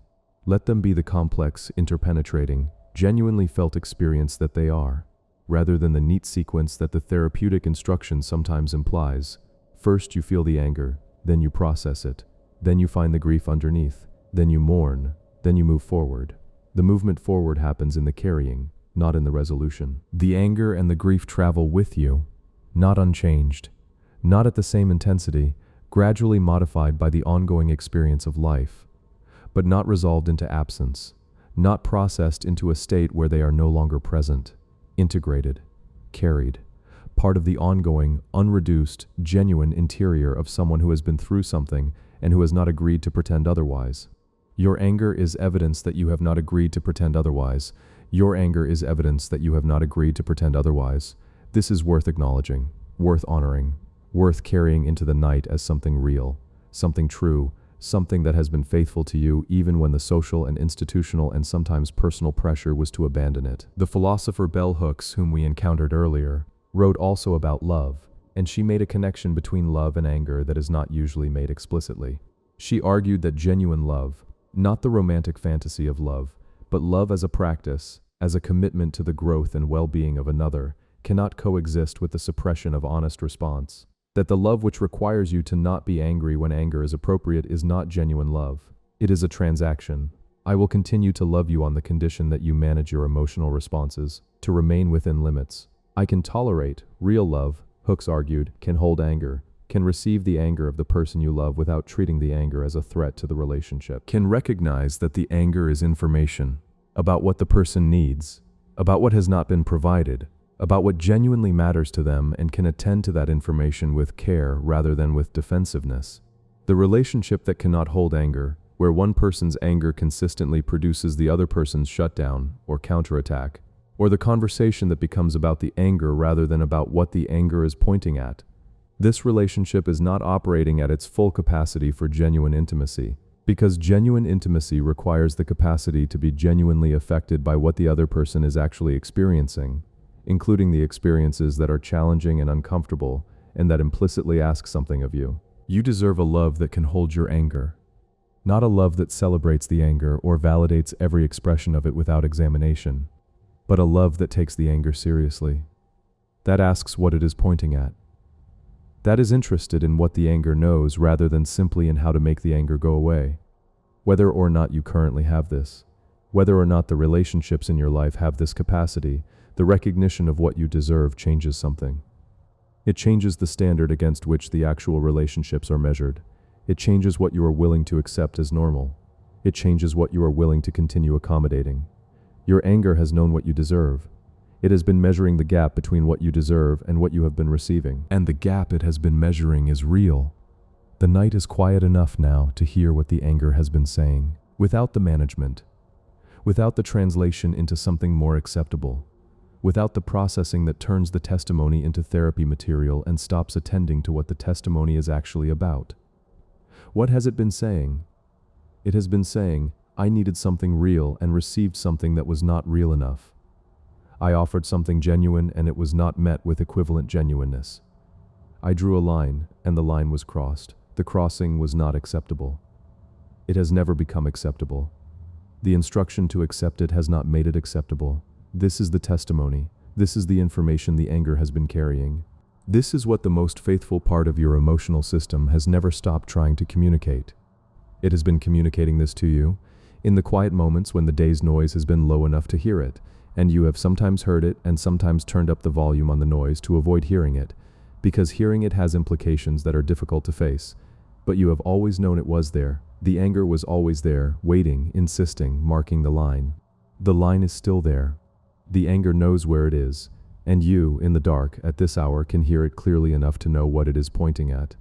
Let them be the complex, interpenetrating, genuinely felt experience that they are, rather than the neat sequence that the therapeutic instruction sometimes implies. First you feel the anger, then you process it, then you find the grief underneath, then you mourn, then you move forward. The movement forward happens in the carrying, not in the resolution. The anger and the grief travel with you, not unchanged, not at the same intensity, gradually modified by the ongoing experience of life, but not resolved into absence, not processed into a state where they are no longer present, integrated, carried, part of the ongoing, unreduced, genuine interior of someone who has been through something and who has not agreed to pretend otherwise. Your anger is evidence that you have not agreed to pretend otherwise. Your anger is evidence that you have not agreed to pretend otherwise. This is worth acknowledging, worth honoring, worth carrying into the night as something real, something true, something that has been faithful to you even when the social and institutional and sometimes personal pressure was to abandon it. The philosopher Bell Hooks, whom we encountered earlier, wrote also about love, and she made a connection between love and anger that is not usually made explicitly. She argued that genuine love, not the romantic fantasy of love, but love as a practice, as a commitment to the growth and well-being of another, cannot coexist with the suppression of honest response. That the love which requires you to not be angry when anger is appropriate is not genuine love. It is a transaction. I will continue to love you on the condition that you manage your emotional responses, to remain within limits. I can tolerate. Real love, Hooks argued, can hold anger, can receive the anger of the person you love without treating the anger as a threat to the relationship, can recognize that the anger is information about what the person needs, about what has not been provided, about what genuinely matters to them, and can attend to that information with care rather than with defensiveness. The relationship that cannot hold anger, where one person's anger consistently produces the other person's shutdown or counterattack, or the conversation that becomes about the anger rather than about what the anger is pointing at. This relationship is not operating at its full capacity for genuine intimacy, because genuine intimacy requires the capacity to be genuinely affected by what the other person is actually experiencing, including the experiences that are challenging and uncomfortable and that implicitly ask something of you. You deserve a love that can hold your anger, not a love that celebrates the anger or validates every expression of it without examination, but a love that takes the anger seriously, that asks what it is pointing at, that is interested in what the anger knows rather than simply in how to make the anger go away. Whether or not you currently have this, whether or not the relationships in your life have this capacity, the recognition of what you deserve changes something. It changes the standard against which the actual relationships are measured. It changes what you are willing to accept as normal. It changes what you are willing to continue accommodating. Your anger has known what you deserve. It has been measuring the gap between what you deserve and what you have been receiving. And the gap it has been measuring is real. The night is quiet enough now to hear what the anger has been saying, without the management, without the translation into something more acceptable, without the processing that turns the testimony into therapy material and stops attending to what the testimony is actually about. What has it been saying? It has been saying, I needed something real and received something that was not real enough. I offered something genuine and it was not met with equivalent genuineness. I drew a line and the line was crossed. The crossing was not acceptable. It has never become acceptable. The instruction to accept it has not made it acceptable. This is the testimony. This is the information the anger has been carrying. This is what the most faithful part of your emotional system has never stopped trying to communicate. It has been communicating this to you in the quiet moments when the day's noise has been low enough to hear it, and you have sometimes heard it and sometimes turned up the volume on the noise to avoid hearing it, because hearing it has implications that are difficult to face. But you have always known it was there. The anger was always there, waiting, insisting, marking the line. The line is still there. The anger knows where it is, and you, in the dark, at this hour, can hear it clearly enough to know what it is pointing at.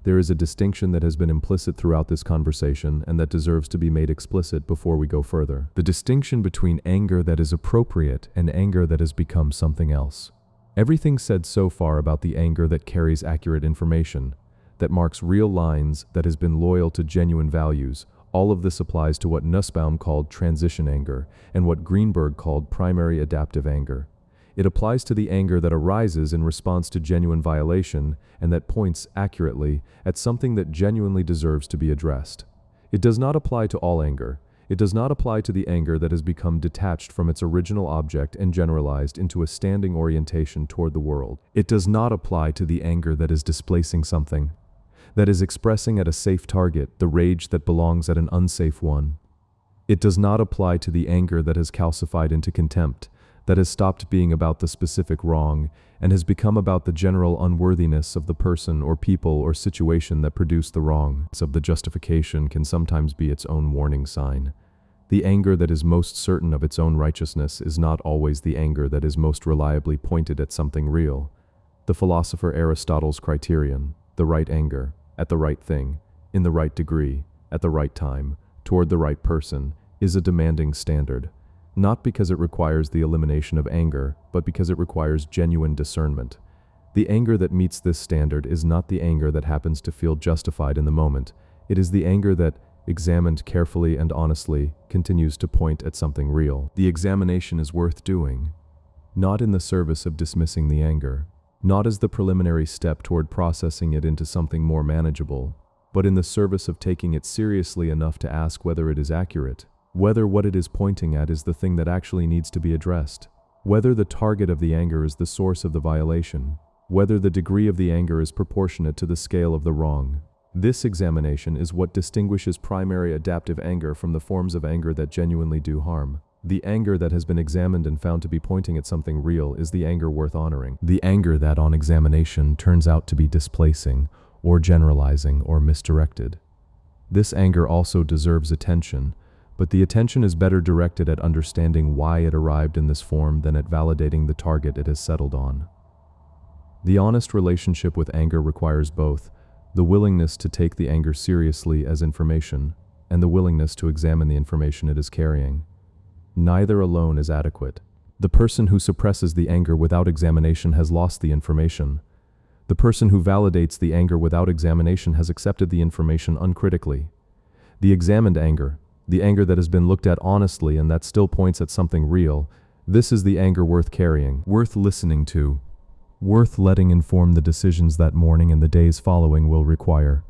There is a distinction that has been implicit throughout this conversation and that deserves to be made explicit before we go further. The distinction between anger that is appropriate and anger that has become something else. Everything said so far about the anger that carries accurate information, that marks real lines, that has been loyal to genuine values, all of this applies to what Nussbaum called transition anger and what Greenberg called primary adaptive anger. It applies to the anger that arises in response to genuine violation and that points accurately at something that genuinely deserves to be addressed. It does not apply to all anger. It does not apply to the anger that has become detached from its original object and generalized into a standing orientation toward the world. It does not apply to the anger that is displacing something, that is expressing at a safe target the rage that belongs at an unsafe one. It does not apply to the anger that has calcified into contempt, that has stopped being about the specific wrong and has become about the general unworthiness of the person or people or situation that produced the wrong. Of the justification can sometimes be its own warning sign. The anger that is most certain of its own righteousness is not always the anger that is most reliably pointed at something real. The philosopher Aristotle's criterion, the right anger, at the right thing, in the right degree, at the right time, toward the right person, is a demanding standard. Not because it requires the elimination of anger, but because it requires genuine discernment. The anger that meets this standard is not the anger that happens to feel justified in the moment. It is the anger that, examined carefully and honestly, continues to point at something real. The examination is worth doing, not in the service of dismissing the anger, not as the preliminary step toward processing it into something more manageable, but in the service of taking it seriously enough to ask whether it is accurate, whether what it is pointing at is the thing that actually needs to be addressed, whether the target of the anger is the source of the violation, whether the degree of the anger is proportionate to the scale of the wrong. This examination is what distinguishes primary adaptive anger from the forms of anger that genuinely do harm. The anger that has been examined and found to be pointing at something real is the anger worth honoring. The anger that on examination turns out to be displacing, or generalizing, or misdirected. This anger also deserves attention, but the attention is better directed at understanding why it arrived in this form than at validating the target it has settled on. The honest relationship with anger requires both the willingness to take the anger seriously as information and the willingness to examine the information it is carrying. Neither alone is adequate. The person who suppresses the anger without examination has lost the information. The person who validates the anger without examination has accepted the information uncritically. The examined anger, the anger that has been looked at honestly and that still points at something real, this is the anger worth carrying, worth listening to, worth letting inform the decisions that morning and the days following will require.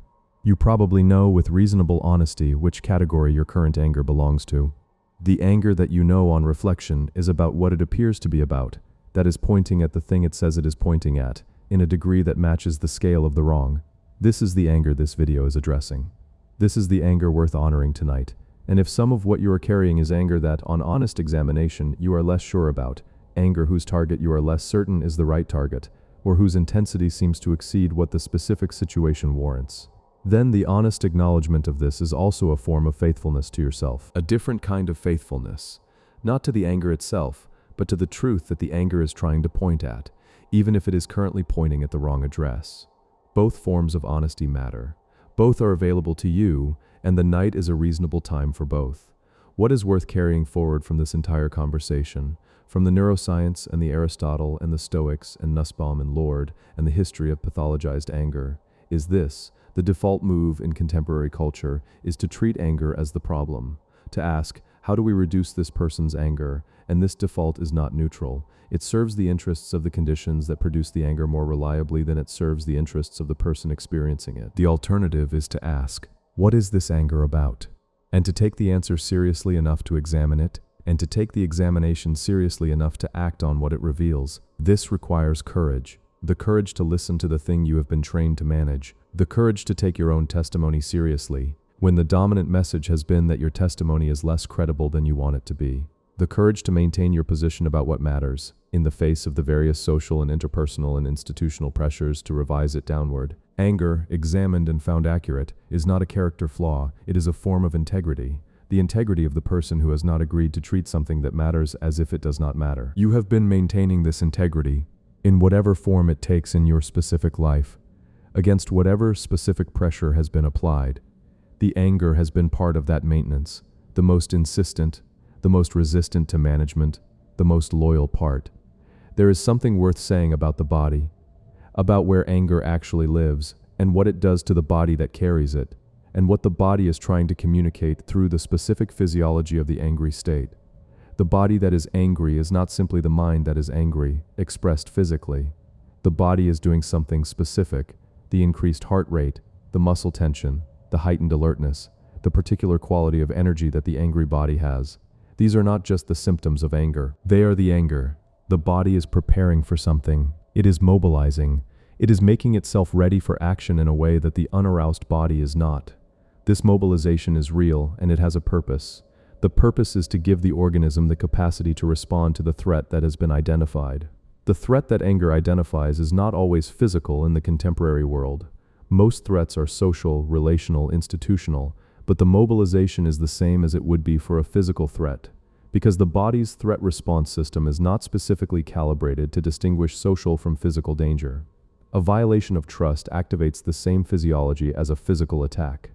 You probably know with reasonable honesty which category your current anger belongs to. The anger that you know on reflection is about what it appears to be about, that is pointing at the thing it says it is pointing at, in a degree that matches the scale of the wrong. This is the anger this video is addressing. This is the anger worth honoring tonight. And if some of what you are carrying is anger that, on honest examination, you are less sure about, anger whose target you are less certain is the right target, or whose intensity seems to exceed what the specific situation warrants, then the honest acknowledgement of this is also a form of faithfulness to yourself. A different kind of faithfulness, not to the anger itself, but to the truth that the anger is trying to point at, even if it is currently pointing at the wrong address. Both forms of honesty matter. Both are available to you, and the night is a reasonable time for both. What is worth carrying forward from this entire conversation, from the neuroscience and the Aristotle and the Stoics and Nussbaum and Lord and the history of pathologized anger, is this: the default move in contemporary culture is to treat anger as the problem, to ask, how do we reduce this person's anger? And this default is not neutral. It serves the interests of the conditions that produce the anger more reliably than it serves the interests of the person experiencing it. The alternative is to ask, what is this anger about? And to take the answer seriously enough to examine it, and to take the examination seriously enough to act on what it reveals. This requires courage. The courage to listen to the thing you have been trained to manage. The courage to take your own testimony seriously, when the dominant message has been that your testimony is less credible than you want it to be. The courage to maintain your position about what matters, in the face of the various social and interpersonal and institutional pressures to revise it downward. Anger, examined and found accurate, is not a character flaw, it is a form of integrity. The integrity of the person who has not agreed to treat something that matters as if it does not matter. You have been maintaining this integrity, in whatever form it takes in your specific life, against whatever specific pressure has been applied. The anger has been part of that maintenance, the most insistent, the most resistant to management, the most loyal part. There is something worth saying about the body, about where anger actually lives, and what it does to the body that carries it, and what the body is trying to communicate through the specific physiology of the angry state. The body that is angry is not simply the mind that is angry, expressed physically. The body is doing something specific: the increased heart rate, the muscle tension, the heightened alertness, the particular quality of energy that the angry body has. These are not just the symptoms of anger. They are the anger. The body is preparing for something. It is mobilizing. It is making itself ready for action in a way that the unaroused body is not. This mobilization is real, and it has a purpose. The purpose is to give the organism the capacity to respond to the threat that has been identified. The threat that anger identifies is not always physical in the contemporary world. Most threats are social, relational, institutional, but the mobilization is the same as it would be for a physical threat, because the body's threat response system is not specifically calibrated to distinguish social from physical danger. A violation of trust activates the same physiology as a physical attack.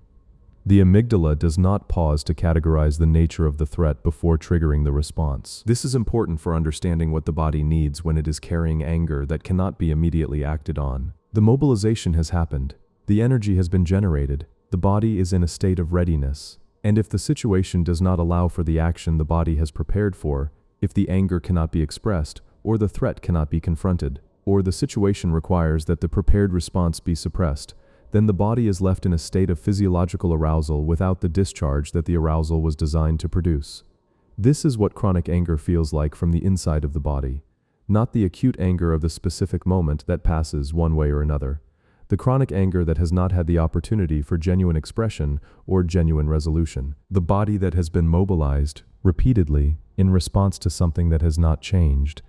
The amygdala does not pause to categorize the nature of the threat before triggering the response. This is important for understanding what the body needs when it is carrying anger that cannot be immediately acted on. The mobilization has happened. The energy has been generated. The body is in a state of readiness, and if the situation does not allow for the action the body has prepared for, if the anger cannot be expressed, or the threat cannot be confronted, or the situation requires that the prepared response be suppressed, then the body is left in a state of physiological arousal without the discharge that the arousal was designed to produce. This is what chronic anger feels like from the inside of the body, not the acute anger of the specific moment that passes one way or another. The chronic anger that has not had the opportunity for genuine expression or genuine resolution. The body that has been mobilized repeatedly in response to something that has not changed,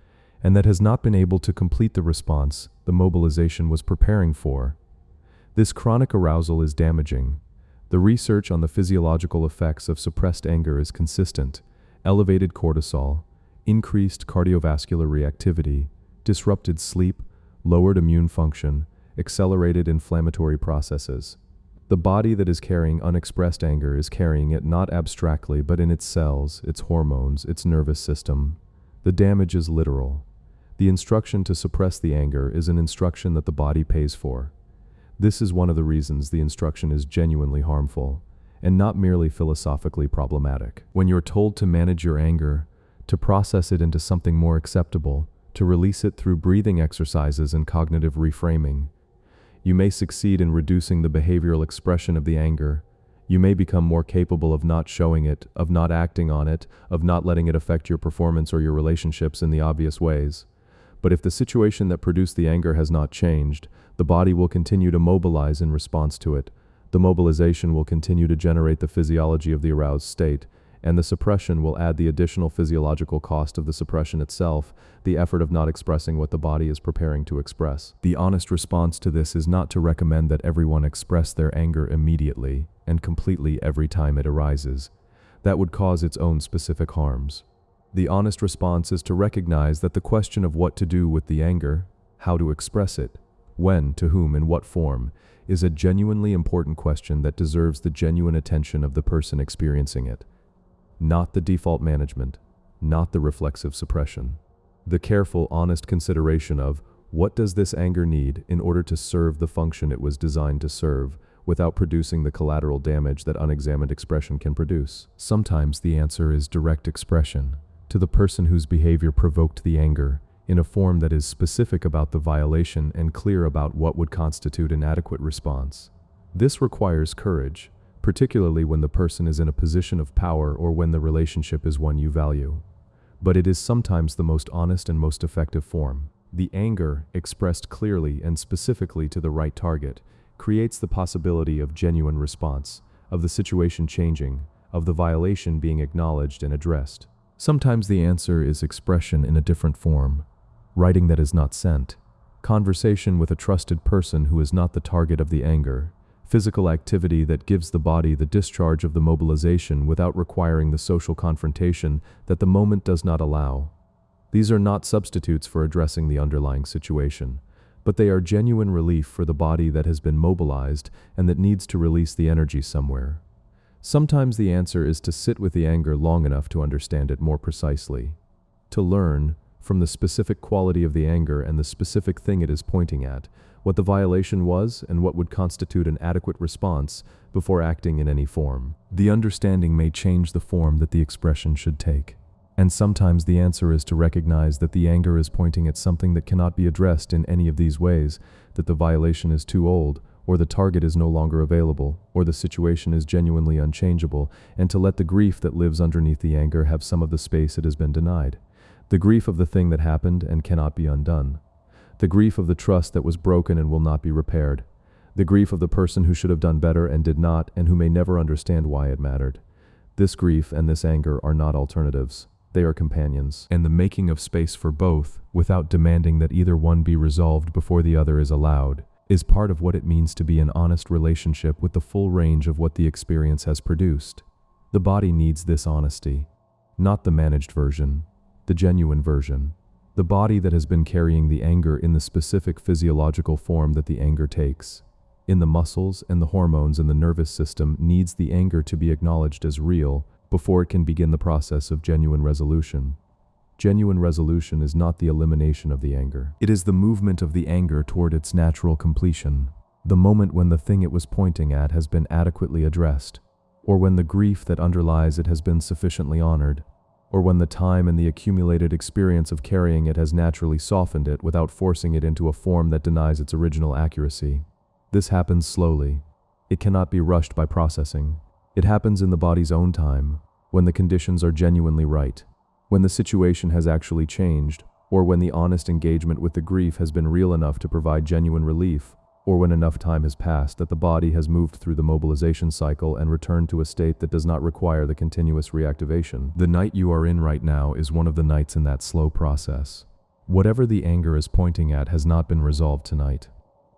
and that has not been able to complete the response the mobilization was preparing for. This chronic arousal is damaging. The research on the physiological effects of suppressed anger is consistent. Elevated cortisol, increased cardiovascular reactivity, disrupted sleep, lowered immune function, accelerated inflammatory processes. The body that is carrying unexpressed anger is carrying it not abstractly but in its cells, its hormones, its nervous system. The damage is literal. The instruction to suppress the anger is an instruction that the body pays for. This is one of the reasons the instruction is genuinely harmful, and not merely philosophically problematic. When you're told to manage your anger, to process it into something more acceptable, to release it through breathing exercises and cognitive reframing, you may succeed in reducing the behavioral expression of the anger. You may become more capable of not showing it, of not acting on it, of not letting it affect your performance or your relationships in the obvious ways. But if the situation that produced the anger has not changed, the body will continue to mobilize in response to it. The mobilization will continue to generate the physiology of the aroused state, and the suppression will add the additional physiological cost of the suppression itself, the effort of not expressing what the body is preparing to express. The honest response to this is not to recommend that everyone express their anger immediately and completely every time it arises. That would cause its own specific harms. The honest response is to recognize that the question of what to do with the anger, how to express it, when, to whom, in what form, is a genuinely important question that deserves the genuine attention of the person experiencing it. Not the default management, not the reflexive suppression. The careful, honest consideration of what does this anger need in order to serve the function it was designed to serve, without producing the collateral damage that unexamined expression can produce. Sometimes the answer is direct expression, to the person whose behavior provoked the anger, in a form that is specific about the violation and clear about what would constitute an adequate response. This requires courage, particularly when the person is in a position of power or when the relationship is one you value. But it is sometimes the most honest and most effective form. The anger, expressed clearly and specifically to the right target, creates the possibility of genuine response, of the situation changing, of the violation being acknowledged and addressed. Sometimes the answer is expression in a different form, writing that is not sent, conversation with a trusted person who is not the target of the anger, physical activity that gives the body the discharge of the mobilization without requiring the social confrontation that the moment does not allow. These are not substitutes for addressing the underlying situation, but they are genuine relief for the body that has been mobilized and that needs to release the energy somewhere. Sometimes the answer is to sit with the anger long enough to understand it more precisely, to learn, from the specific quality of the anger and the specific thing it is pointing at, what the violation was and what would constitute an adequate response before acting in any form. The understanding may change the form that the expression should take. And sometimes the answer is to recognize that the anger is pointing at something that cannot be addressed in any of these ways, that the violation is too old, or the target is no longer available, or the situation is genuinely unchangeable, and to let the grief that lives underneath the anger have some of the space it has been denied. The grief of the thing that happened and cannot be undone. The grief of the trust that was broken and will not be repaired. The grief of the person who should have done better and did not, and who may never understand why it mattered. This grief and this anger are not alternatives. They are companions. And the making of space for both, without demanding that either one be resolved before the other is allowed, is part of what it means to be an honest relationship with the full range of what the experience has produced. The body needs this honesty, not the managed version, the genuine version. The body that has been carrying the anger in the specific physiological form that the anger takes, in the muscles and the hormones and the nervous system, needs the anger to be acknowledged as real before it can begin the process of genuine resolution. Genuine resolution is not the elimination of the anger. It is the movement of the anger toward its natural completion. the moment when the thing it was pointing at has been adequately addressed, or when the grief that underlies it has been sufficiently honored, or when the time and the accumulated experience of carrying it has naturally softened it without forcing it into a form that denies its original accuracy. This happens slowly. It cannot be rushed by processing. It happens in the body's own time, when the conditions are genuinely right, when the situation has actually changed, or when the honest engagement with the grief has been real enough to provide genuine relief, or when enough time has passed that the body has moved through the mobilization cycle and returned to a state that does not require the continuous reactivation. The night you are in right now is one of the nights in that slow process. Whatever the anger is pointing at has not been resolved tonight.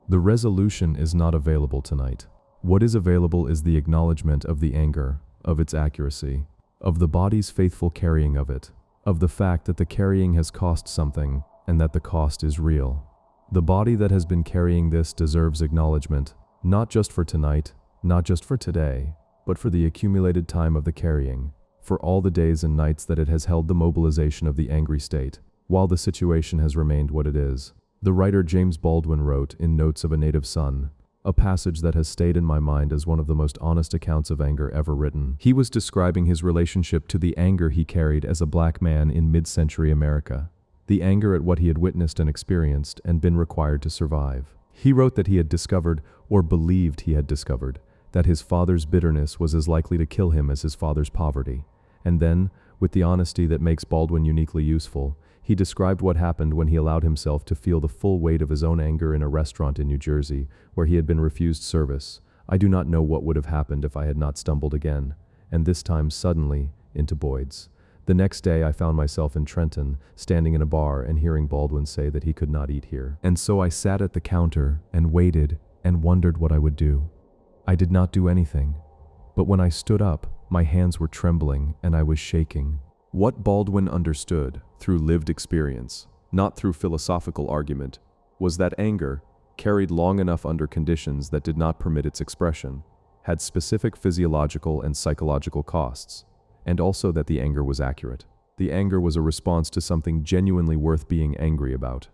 The resolution is not available tonight. What is available is the acknowledgement of the anger, of its accuracy, of the body's faithful carrying of it, of the fact that the carrying has cost something and that the cost is real. The body that has been carrying this deserves acknowledgement, not just for tonight, not just for today, but for the accumulated time of the carrying, for all the days and nights that it has held the mobilization of the angry state, while the situation has remained what it is. The writer James Baldwin wrote in Notes of a Native Son, a passage that has stayed in my mind as one of the most honest accounts of anger ever written. He was describing his relationship to the anger he carried as a black man in mid-century America, the anger at what he had witnessed and experienced and been required to survive. He wrote that he had discovered, or believed he had discovered, that his father's bitterness was as likely to kill him as his father's poverty. And then, with the honesty that makes Baldwin uniquely useful, he described what happened when he allowed himself to feel the full weight of his own anger in a restaurant in New Jersey, where he had been refused service. I do not know what would have happened if I had not stumbled again, and this time suddenly, into Boyd's. The next day I found myself in Trenton, standing in a bar and hearing Baldwin say that he could not eat here. And so I sat at the counter and waited and wondered what I would do. I did not do anything, but when I stood up, my hands were trembling and I was shaking. What Baldwin understood through lived experience, not through philosophical argument, was that anger, carried long enough under conditions that did not permit its expression, had specific physiological and psychological costs, and also that the anger was accurate. The anger was a response to something genuinely worth being angry about.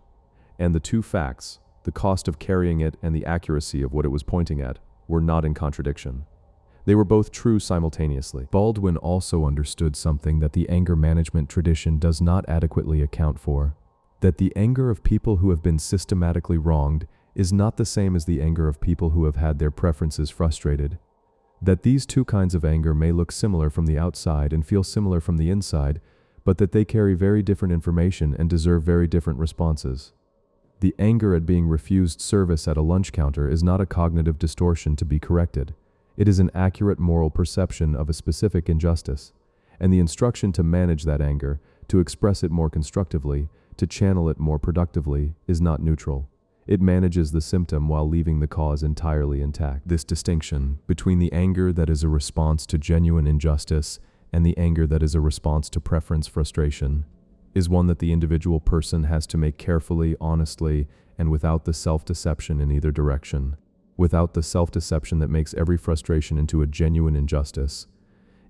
And the two facts, the cost of carrying it and the accuracy of what it was pointing at, were not in contradiction. They were both true simultaneously. Baldwin also understood something that the anger management tradition does not adequately account for, that the anger of people who have been systematically wronged is not the same as the anger of people who have had their preferences frustrated, that these two kinds of anger may look similar from the outside and feel similar from the inside, but that they carry very different information and deserve very different responses. The anger at being refused service at a lunch counter is not a cognitive distortion to be corrected. It is an accurate moral perception of a specific injustice, and the instruction to manage that anger, to express it more constructively, to channel it more productively, is not neutral. It manages the symptom while leaving the cause entirely intact. This distinction between the anger that is a response to genuine injustice and the anger that is a response to preference frustration is one that the individual person has to make carefully, honestly, and without the self-deception in either direction. Without the self-deception that makes every frustration into a genuine injustice,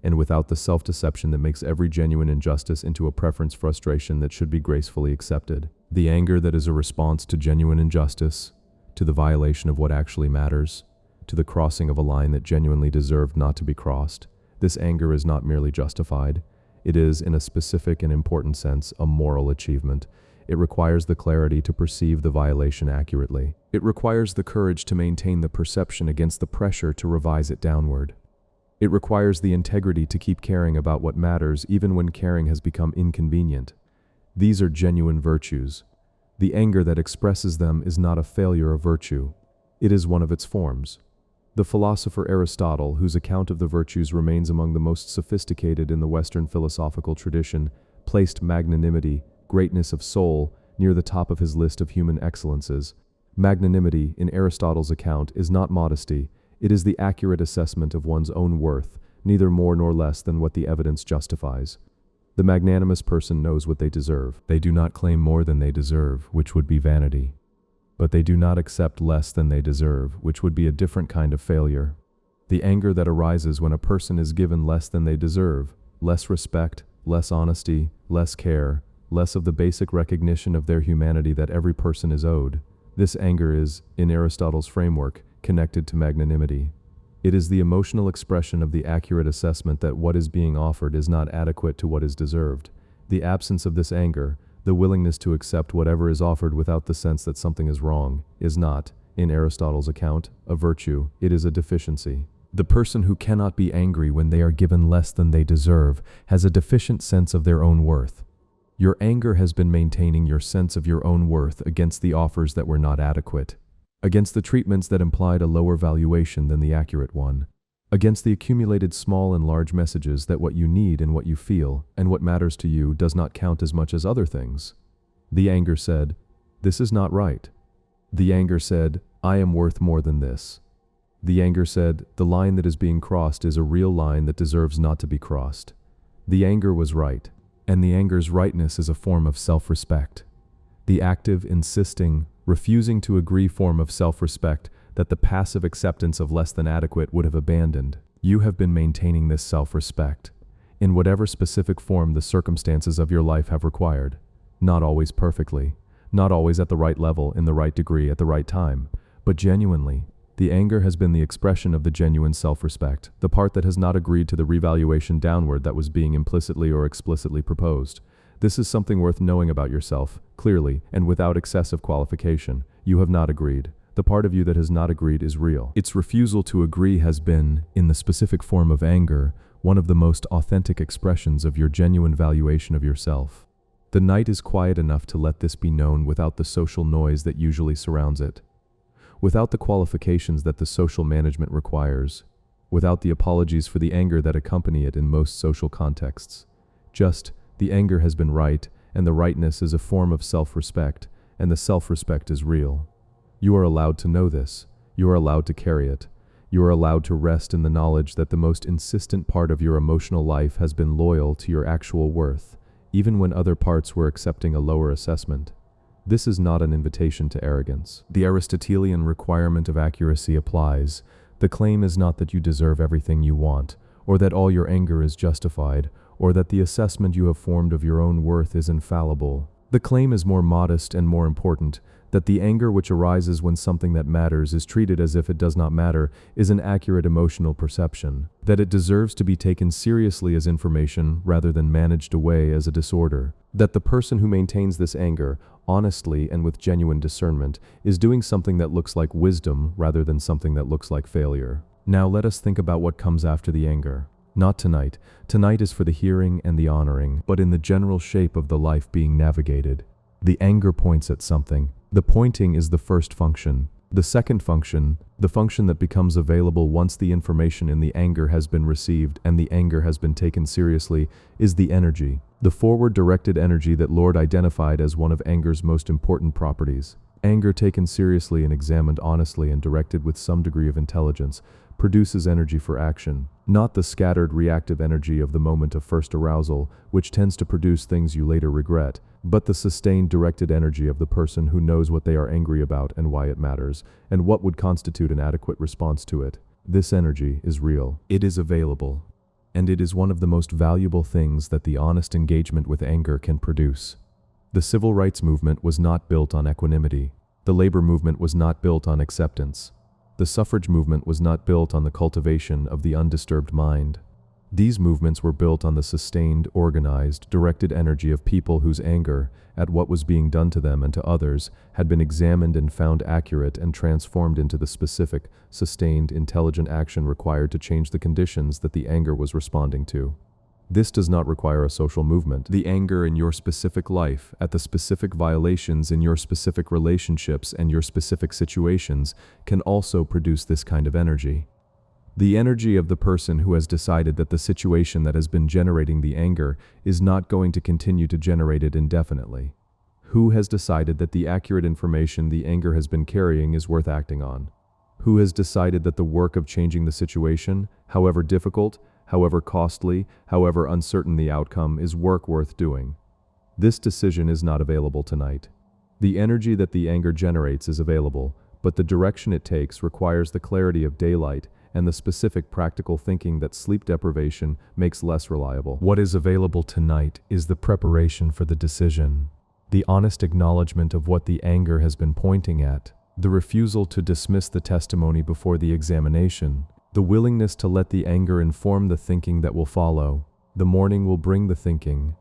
and without the self-deception that makes every genuine injustice into a preference frustration that should be gracefully accepted. The anger that is a response to genuine injustice, to the violation of what actually matters, to the crossing of a line that genuinely deserved not to be crossed. This anger is not merely justified. It is, in a specific and important sense, a moral achievement. It requires the clarity to perceive the violation accurately. It requires the courage to maintain the perception against the pressure to revise it downward. It requires the integrity to keep caring about what matters even when caring has become inconvenient. These are genuine virtues. The anger that expresses them is not a failure of virtue. It is one of its forms. The philosopher Aristotle, whose account of the virtues remains among the most sophisticated in the Western philosophical tradition, placed magnanimity, greatness of soul, near the top of his list of human excellences. Magnanimity, in Aristotle's account, is not modesty. It is the accurate assessment of one's own worth, neither more nor less than what the evidence justifies. The magnanimous person knows what they deserve. They do not claim more than they deserve, which would be vanity. But they do not accept less than they deserve, which would be a different kind of failure. The anger that arises when a person is given less than they deserve, less respect, less honesty, less care, less of the basic recognition of their humanity that every person is owed. This anger is, in Aristotle's framework, connected to magnanimity. It is the emotional expression of the accurate assessment that what is being offered is not adequate to what is deserved. The absence of this anger, the willingness to accept whatever is offered without the sense that something is wrong, is not, in Aristotle's account, a virtue, it is a deficiency. The person who cannot be angry when they are given less than they deserve has a deficient sense of their own worth. Your anger has been maintaining your sense of your own worth against the offers that were not adequate, against the treatments that implied a lower valuation than the accurate one, against the accumulated small and large messages that what you need and what you feel and what matters to you does not count as much as other things. The anger said, "This is not right." The anger said, "I am worth more than this." The anger said, "The line that is being crossed is a real line that deserves not to be crossed." The anger was right, and the anger's rightness is a form of self-respect. The active, insisting, refusing to agree form of self-respect that the passive acceptance of less than adequate would have abandoned. You have been maintaining this self-respect, in whatever specific form the circumstances of your life have required. Not always perfectly, not always at the right level, in the right degree, at the right time, but genuinely. The anger has been the expression of the genuine self-respect, the part that has not agreed to the revaluation downward that was being implicitly or explicitly proposed. This is something worth knowing about yourself, clearly, and without excessive qualification. You have not agreed. The part of you that has not agreed is real. Its refusal to agree has been, in the specific form of anger, one of the most authentic expressions of your genuine valuation of yourself. The night is quiet enough to let this be known without the social noise that usually surrounds it, without the qualifications that the social management requires, without the apologies for the anger that accompany it in most social contexts. Just, the anger has been right, and the rightness is a form of self-respect, and the self-respect is real. You are allowed to know this. You are allowed to carry it. You are allowed to rest in the knowledge that the most insistent part of your emotional life has been loyal to your actual worth, even when other parts were accepting a lower assessment. This is not an invitation to arrogance. The Aristotelian requirement of accuracy applies. The claim is not that you deserve everything you want, or that all your anger is justified, or that the assessment you have formed of your own worth is infallible. The claim is more modest and more important, that the anger which arises when something that matters is treated as if it does not matter is an accurate emotional perception, that it deserves to be taken seriously as information rather than managed away as a disorder, that the person who maintains this anger, honestly and with genuine discernment, is doing something that looks like wisdom rather than something that looks like failure. Now let us think about what comes after the anger. Not tonight. Tonight is for the hearing and the honoring, but in the general shape of the life being navigated. The anger points at something. The pointing is the first function. The second function, the function that becomes available once the information in the anger has been received and the anger has been taken seriously, is the energy. The forward-directed energy that Lord identified as one of anger's most important properties. Anger taken seriously and examined honestly and directed with some degree of intelligence produces energy for action, not the scattered reactive energy of the moment of first arousal, which tends to produce things you later regret, but the sustained directed energy of the person who knows what they are angry about and why it matters, and what would constitute an adequate response to it. This energy is real. It is available. And it is one of the most valuable things that the honest engagement with anger can produce. The civil rights movement was not built on equanimity. The labor movement was not built on acceptance. The suffrage movement was not built on the cultivation of the undisturbed mind. These movements were built on the sustained, organized, directed energy of people whose anger, at what was being done to them and to others, had been examined and found accurate and transformed into the specific, sustained, intelligent action required to change the conditions that the anger was responding to. This does not require a social movement. The anger in your specific life, at the specific violations in your specific relationships and your specific situations, can also produce this kind of energy. The energy of the person who has decided that the situation that has been generating the anger is not going to continue to generate it indefinitely. Who has decided that the accurate information the anger has been carrying is worth acting on? Who has decided that the work of changing the situation, however difficult, however costly, however uncertain the outcome, is work worth doing? This decision is not available tonight. The energy that the anger generates is available, but the direction it takes requires the clarity of daylight and the specific practical thinking that sleep deprivation makes less reliable. What is available tonight is the preparation for the decision, the honest acknowledgement of what the anger has been pointing at, the refusal to dismiss the testimony before the examination, the willingness to let the anger inform the thinking that will follow. The morning will bring the thinking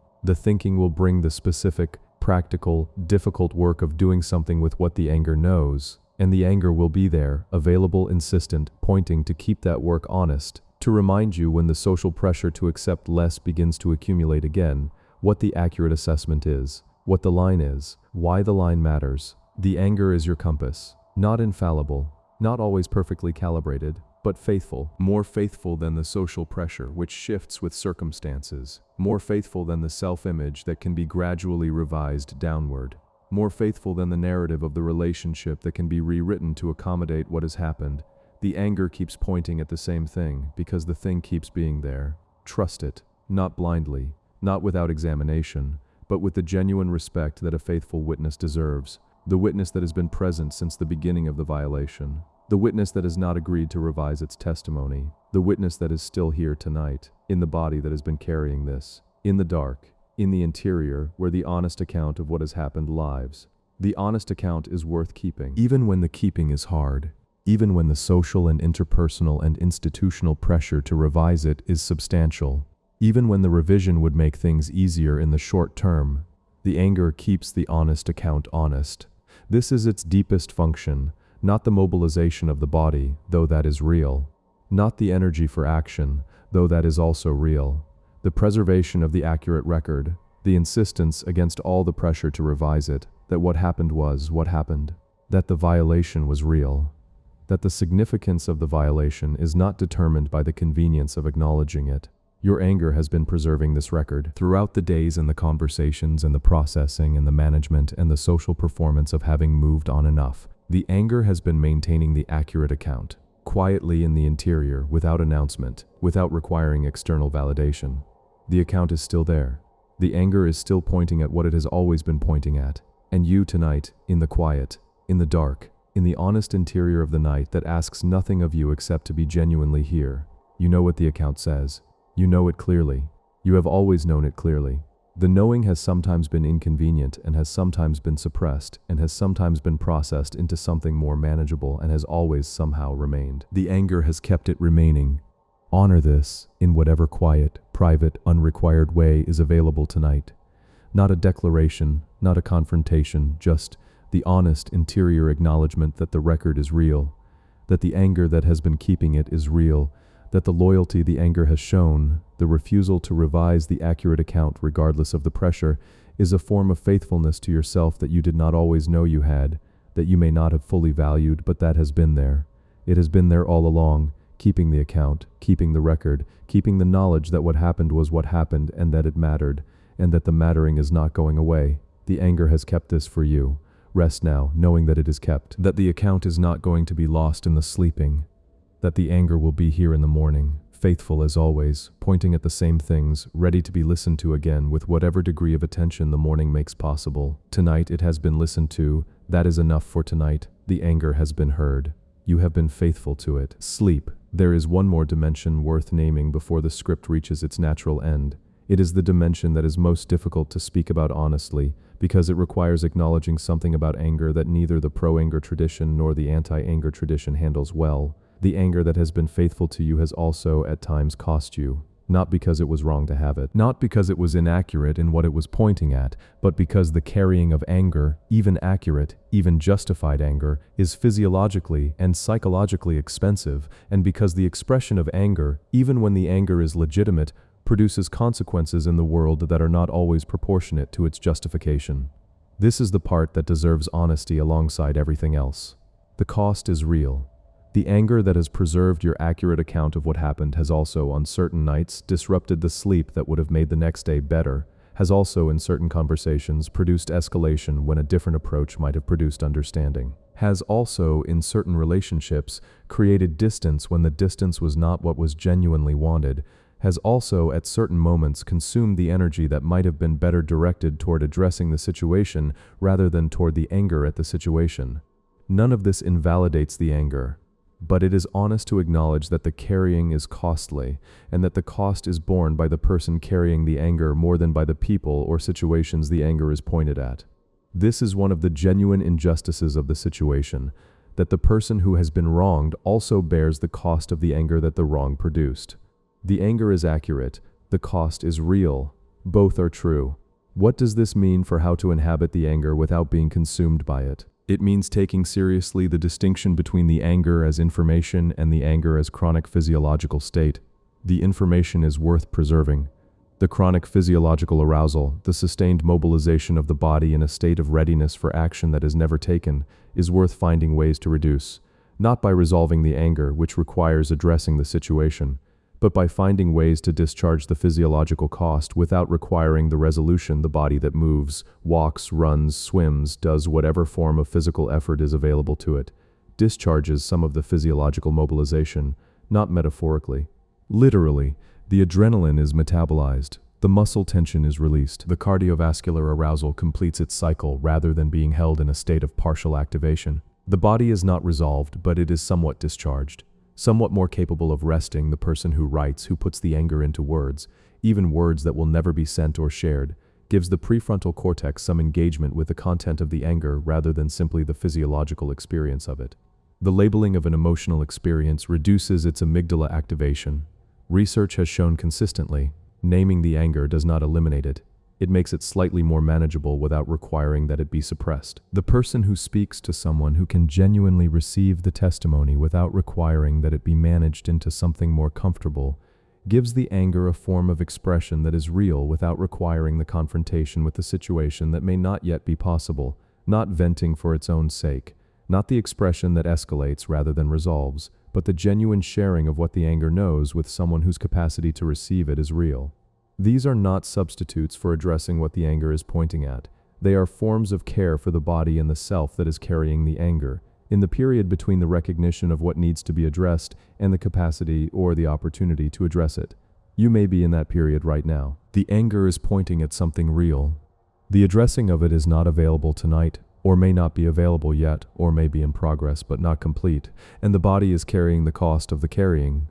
will bring the specific, practical, difficult work of doing something with what the anger knows, and the anger will be there, available, insistent, pointing to keep that work honest, to remind you when the social pressure to accept less begins to accumulate again, what the accurate assessment is, what the line is, why the line matters. The anger is your compass, not infallible, not always perfectly calibrated, but faithful, more faithful than the social pressure which shifts with circumstances, more faithful than the self-image that can be gradually revised downward, more faithful than the narrative of the relationship that can be rewritten to accommodate what has happened. The anger keeps pointing at the same thing because the thing keeps being there. Trust it, not blindly, not without examination, but with the genuine respect that a faithful witness deserves, the witness that has been present since the beginning of the violation. The witness that has not agreed to revise its testimony, the witness that is still here tonight, in the body that has been carrying this, in the dark, in the interior, where the honest account of what has happened lives. The honest account is worth keeping, even when the keeping is hard, even when the social and interpersonal and institutional pressure to revise it is substantial, even when the revision would make things easier in the short term. The anger keeps the honest account honest. This is its deepest function. Not the mobilization of the body, though that is real. Not the energy for action, though that is also real. The preservation of the accurate record, the insistence against all the pressure to revise it, that what happened was what happened, that the violation was real, that the significance of the violation is not determined by the convenience of acknowledging it. Your anger has been preserving this record throughout the days and the conversations and the processing and the management and the social performance of having moved on enough. The anger has been maintaining the accurate account, quietly in the interior, without announcement, without requiring external validation. The account is still there. The anger is still pointing at what it has always been pointing at. And you tonight, in the quiet, in the dark, in the honest interior of the night that asks nothing of you except to be genuinely here, you know what the account says. You know it clearly. You have always known it clearly. The knowing has sometimes been inconvenient and has sometimes been suppressed and has sometimes been processed into something more manageable and has always somehow remained. The anger has kept it remaining. Honor this in whatever quiet, private, unrequired way is available tonight. Not a declaration, not a confrontation, just the honest interior acknowledgement that the record is real, that the anger that has been keeping it is real, that the loyalty the anger has shown, the refusal to revise the accurate account regardless of the pressure, is a form of faithfulness to yourself that you did not always know you had, that you may not have fully valued, but that has been there. It has been there all along, keeping the account, keeping the record, keeping the knowledge that what happened was what happened and that it mattered, and that the mattering is not going away. The anger has kept this for you. Rest now, knowing that it is kept, that the account is not going to be lost in the sleeping, that the anger will be here in the morning, faithful as always, pointing at the same things, ready to be listened to again with whatever degree of attention the morning makes possible. Tonight it has been listened to. That is enough for tonight. The anger has been heard. You have been faithful to it. Sleep. There is one more dimension worth naming before the script reaches its natural end. It is the dimension that is most difficult to speak about honestly, because it requires acknowledging something about anger that neither the pro-anger tradition nor the anti-anger tradition handles well. The anger that has been faithful to you has also at times cost you, not because it was wrong to have it, not because it was inaccurate in what it was pointing at, but because the carrying of anger, even accurate, even justified anger, is physiologically and psychologically expensive, and because the expression of anger, even when the anger is legitimate, produces consequences in the world that are not always proportionate to its justification. This is the part that deserves honesty alongside everything else. The cost is real. The anger that has preserved your accurate account of what happened has also, on certain nights, disrupted the sleep that would have made the next day better, has also, in certain conversations, produced escalation when a different approach might have produced understanding, has also, in certain relationships, created distance when the distance was not what was genuinely wanted, has also, at certain moments, consumed the energy that might have been better directed toward addressing the situation rather than toward the anger at the situation. None of this invalidates the anger. But it is honest to acknowledge that the carrying is costly, and that the cost is borne by the person carrying the anger more than by the people or situations the anger is pointed at. This is one of the genuine injustices of the situation, that the person who has been wronged also bears the cost of the anger that the wrong produced. The anger is accurate, the cost is real. Both are true. What does this mean for how to inhabit the anger without being consumed by it? It means taking seriously the distinction between the anger as information and the anger as chronic physiological state. The information is worth preserving. The chronic physiological arousal, the sustained mobilization of the body in a state of readiness for action that is never taken, is worth finding ways to reduce, not by resolving the anger, which requires addressing the situation, but by finding ways to discharge the physiological cost without requiring the resolution. The body that moves, walks, runs, swims, does whatever form of physical effort is available to it, discharges some of the physiological mobilization, not metaphorically. Literally, the adrenaline is metabolized, the muscle tension is released, the cardiovascular arousal completes its cycle rather than being held in a state of partial activation. The body is not resolved, but it is somewhat discharged, somewhat more capable of resting. The person who writes, who puts the anger into words, even words that will never be sent or shared, gives the prefrontal cortex some engagement with the content of the anger rather than simply the physiological experience of it. The labeling of an emotional experience reduces its amygdala activation. Research has shown consistently, naming the anger does not eliminate it. It makes it slightly more manageable without requiring that it be suppressed. The person who speaks to someone who can genuinely receive the testimony without requiring that it be managed into something more comfortable gives the anger a form of expression that is real without requiring the confrontation with the situation that may not yet be possible, not venting for its own sake, not the expression that escalates rather than resolves, but the genuine sharing of what the anger knows with someone whose capacity to receive it is real. These are not substitutes for addressing what the anger is pointing at. They are forms of care for the body and the self that is carrying the anger, in the period between the recognition of what needs to be addressed and the capacity or the opportunity to address it. You may be in that period right now. The anger is pointing at something real. The addressing of it is not available tonight, or may not be available yet, or may be in progress but not complete, and the body is carrying the cost of the carrying.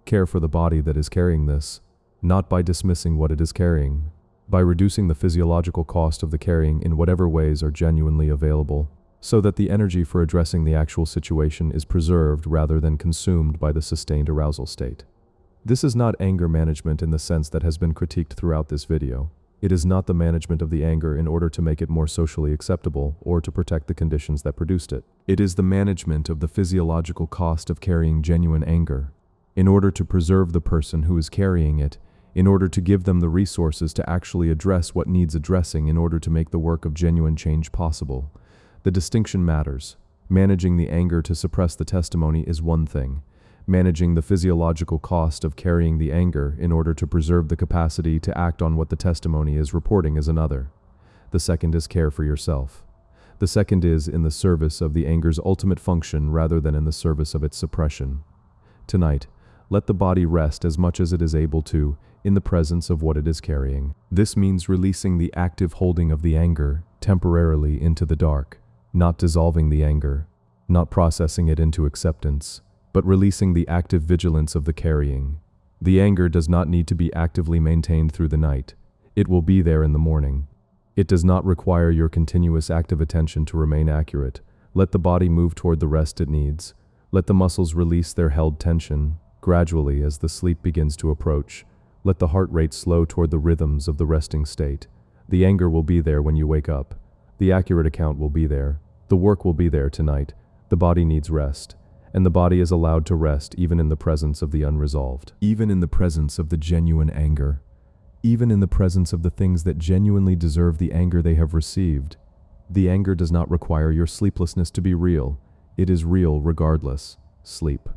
Care for the body that is carrying this, not by dismissing what it is carrying, by reducing the physiological cost of the carrying in whatever ways are genuinely available, so that the energy for addressing the actual situation is preserved rather than consumed by the sustained arousal state. This is not anger management in the sense that has been critiqued throughout this video. It is not the management of the anger in order to make it more socially acceptable or to protect the conditions that produced it. It is the management of the physiological cost of carrying genuine anger, in order to preserve the person who is carrying it, in order to give them the resources to actually address what needs addressing in order to make the work of genuine change possible. The distinction matters. Managing the anger to suppress the testimony is one thing. Managing the physiological cost of carrying the anger in order to preserve the capacity to act on what the testimony is reporting is another. The second is care for yourself. The second is in the service of the anger's ultimate function rather than in the service of its suppression. Tonight, let the body rest as much as it is able to in the presence of what it is carrying. This means releasing the active holding of the anger temporarily into the dark, not dissolving the anger, not processing it into acceptance, but releasing the active vigilance of the carrying. The anger does not need to be actively maintained through the night. It will be there in the morning. It does not require your continuous active attention to remain accurate. Let the body move toward the rest it needs. Let the muscles release their held tension gradually as the sleep begins to approach. Let the heart rate slow toward the rhythms of the resting state. The anger will be there when you wake up. The accurate account will be there. The work will be there tonight. The body needs rest. And the body is allowed to rest even in the presence of the unresolved, even in the presence of the genuine anger, even in the presence of the things that genuinely deserve the anger they have received. The anger does not require your sleeplessness to be real. It is real regardless. Sleep.